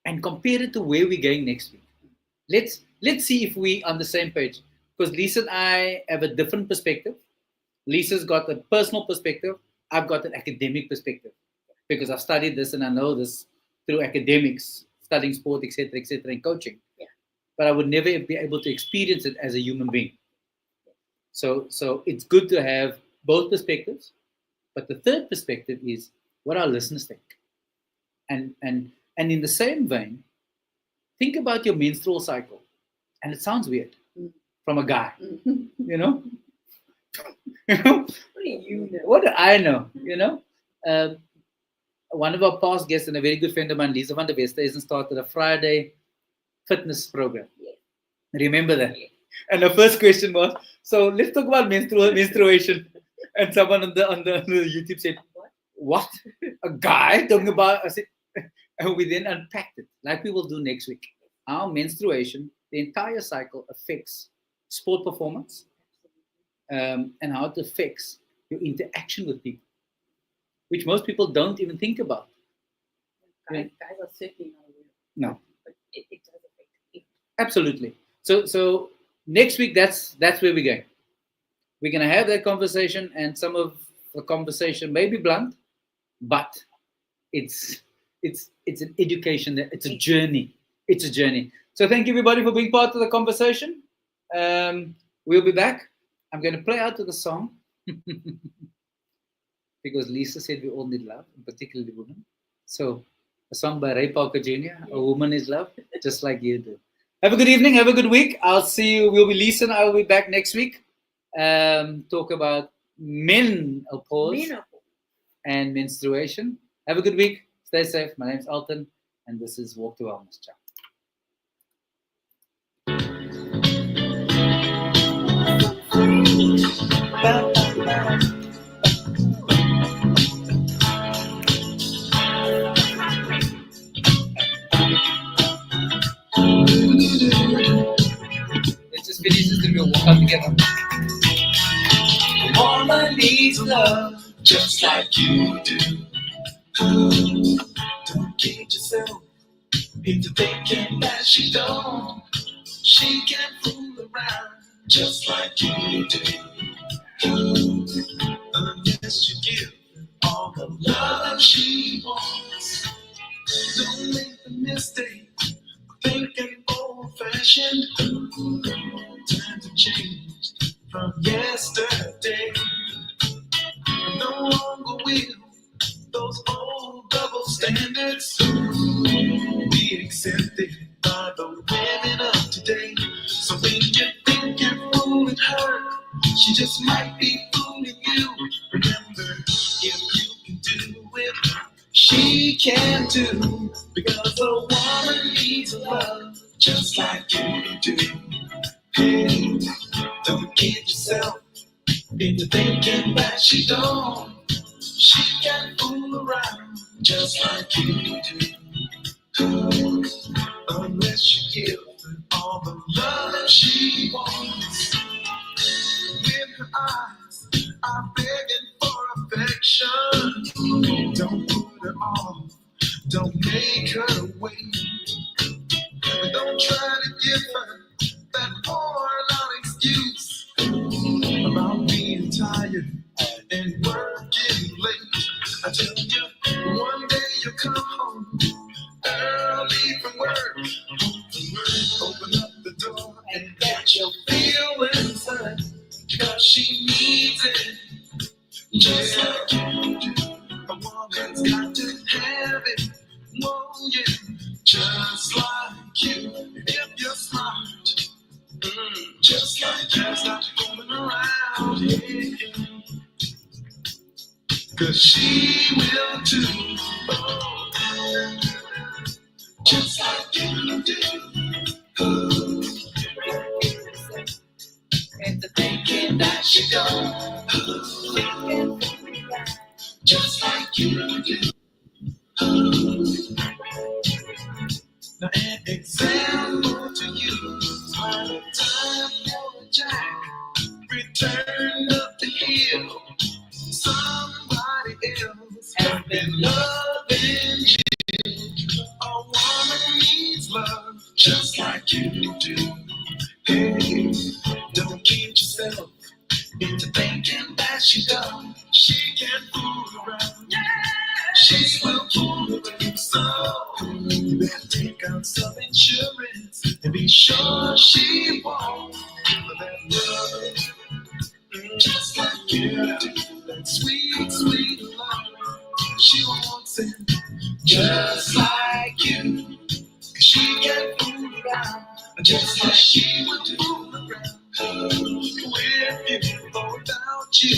and compare it to where we're going next week. Let's see if we're on the same page. Because Lisa and I have a different perspective. Lisa's got a personal perspective. I've got an academic perspective. Because I've studied this and I know this through academics, studying sport, etc., and coaching. Yeah. But I would never be able to experience it as a human being. So it's good to have both perspectives. But the third perspective is what our listeners think. And in the same vein, think about your menstrual cycle. And it sounds weird from a guy, you know? What do you know? What do I know, you know? One of our past guests and a very good friend of mine, Lisa van der Westhuizen, started a Friday fitness program. Yeah. Remember that? Yeah. And the first question was, so let's talk about menstruation. And someone on the YouTube said, what? A guy talking about, I said, and we then unpacked it, like we will do next week. Our menstruation, the entire cycle affects sport performance, and how it affects your interaction with people, which most people don't even think about. Guys are certainly not aware. No. But it does affect people. Absolutely. So next week, that's where we're going. We're going to have that conversation, and some of the conversation may be blunt, but it's an education. It's a journey. It's a journey. So thank you everybody for being part of the conversation. We'll be back. I'm going to play out to the song because Lisa said we all need love, and particularly women. So a song by Ray Parker Jr., A Woman Is Love, just like you do. Have a good evening. Have a good week. I'll see you. Lisa and I will be back next week. Talk about menopause and menstruation. Have a good week. Stay safe. My name's Alton, and this is Walk to Wellness. Ciao. Let's just finish this and we'll walk out together. Woman needs love just like you do. Don't get yourself into thinking that she don't. She can fool around just like you do. Unless you give all the love she wants. Don't make the mistake of thinking from yesterday. No longer will those old double standards be accepted by the women of today. So when you think you're fooling her, she just might be fooling you. Remember, if you can do it, she can too. Because a woman needs love just like you do. Hey, don't kid yourself into thinking that she don't. She can fool around just like you do. Unless you give her all the love that she wants. When her eyes are begging for affection, don't put her off, don't make her wait. But don't try to give her that worn-out excuse about being tired and working late. I tell you, one day you'll come home early from work. Open up the door and get your feelings hurt. Because she needs it, just like you do. A woman's got to have it, whoa yeah, just like you. If you're smart, just like you, stop fooling around, yeah. Cause she will too, oh, just like you do. And the thinking that she don't, just like you do. Now an example to you, by the time you're Jack returned up the hill, somebody else has been loving you. A woman needs love just like you do. Hey, don't kid yourself into thinking that she don't. She can fool around. Yeah, she will fool around. So you better take out some insurance and be sure she won't give that love just like you do. That sweet, sweet love. She wants it just like you. 'Cause she can fool around just like she would do around. With you or without you,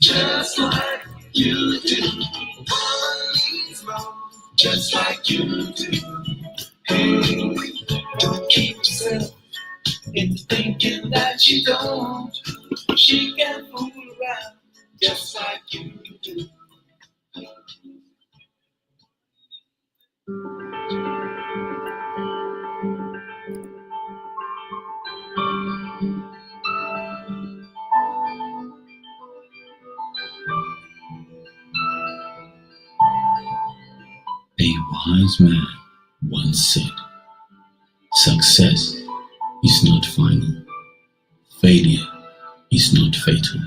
just like you do. Woman needs love, just like you do. Hey, don't keep yourself into thinking that you don't. She can fool around, just like you do. A wise man once said, "Success is not final. Failure is not fatal.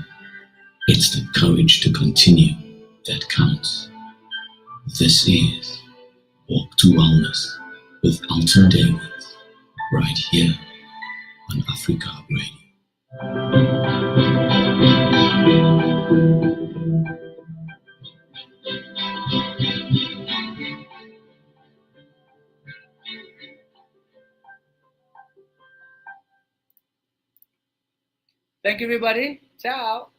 It's the courage to continue that counts." This is Walk to Wellness with Alton Davids, right here on Africa Radio. Thank you, everybody. Ciao.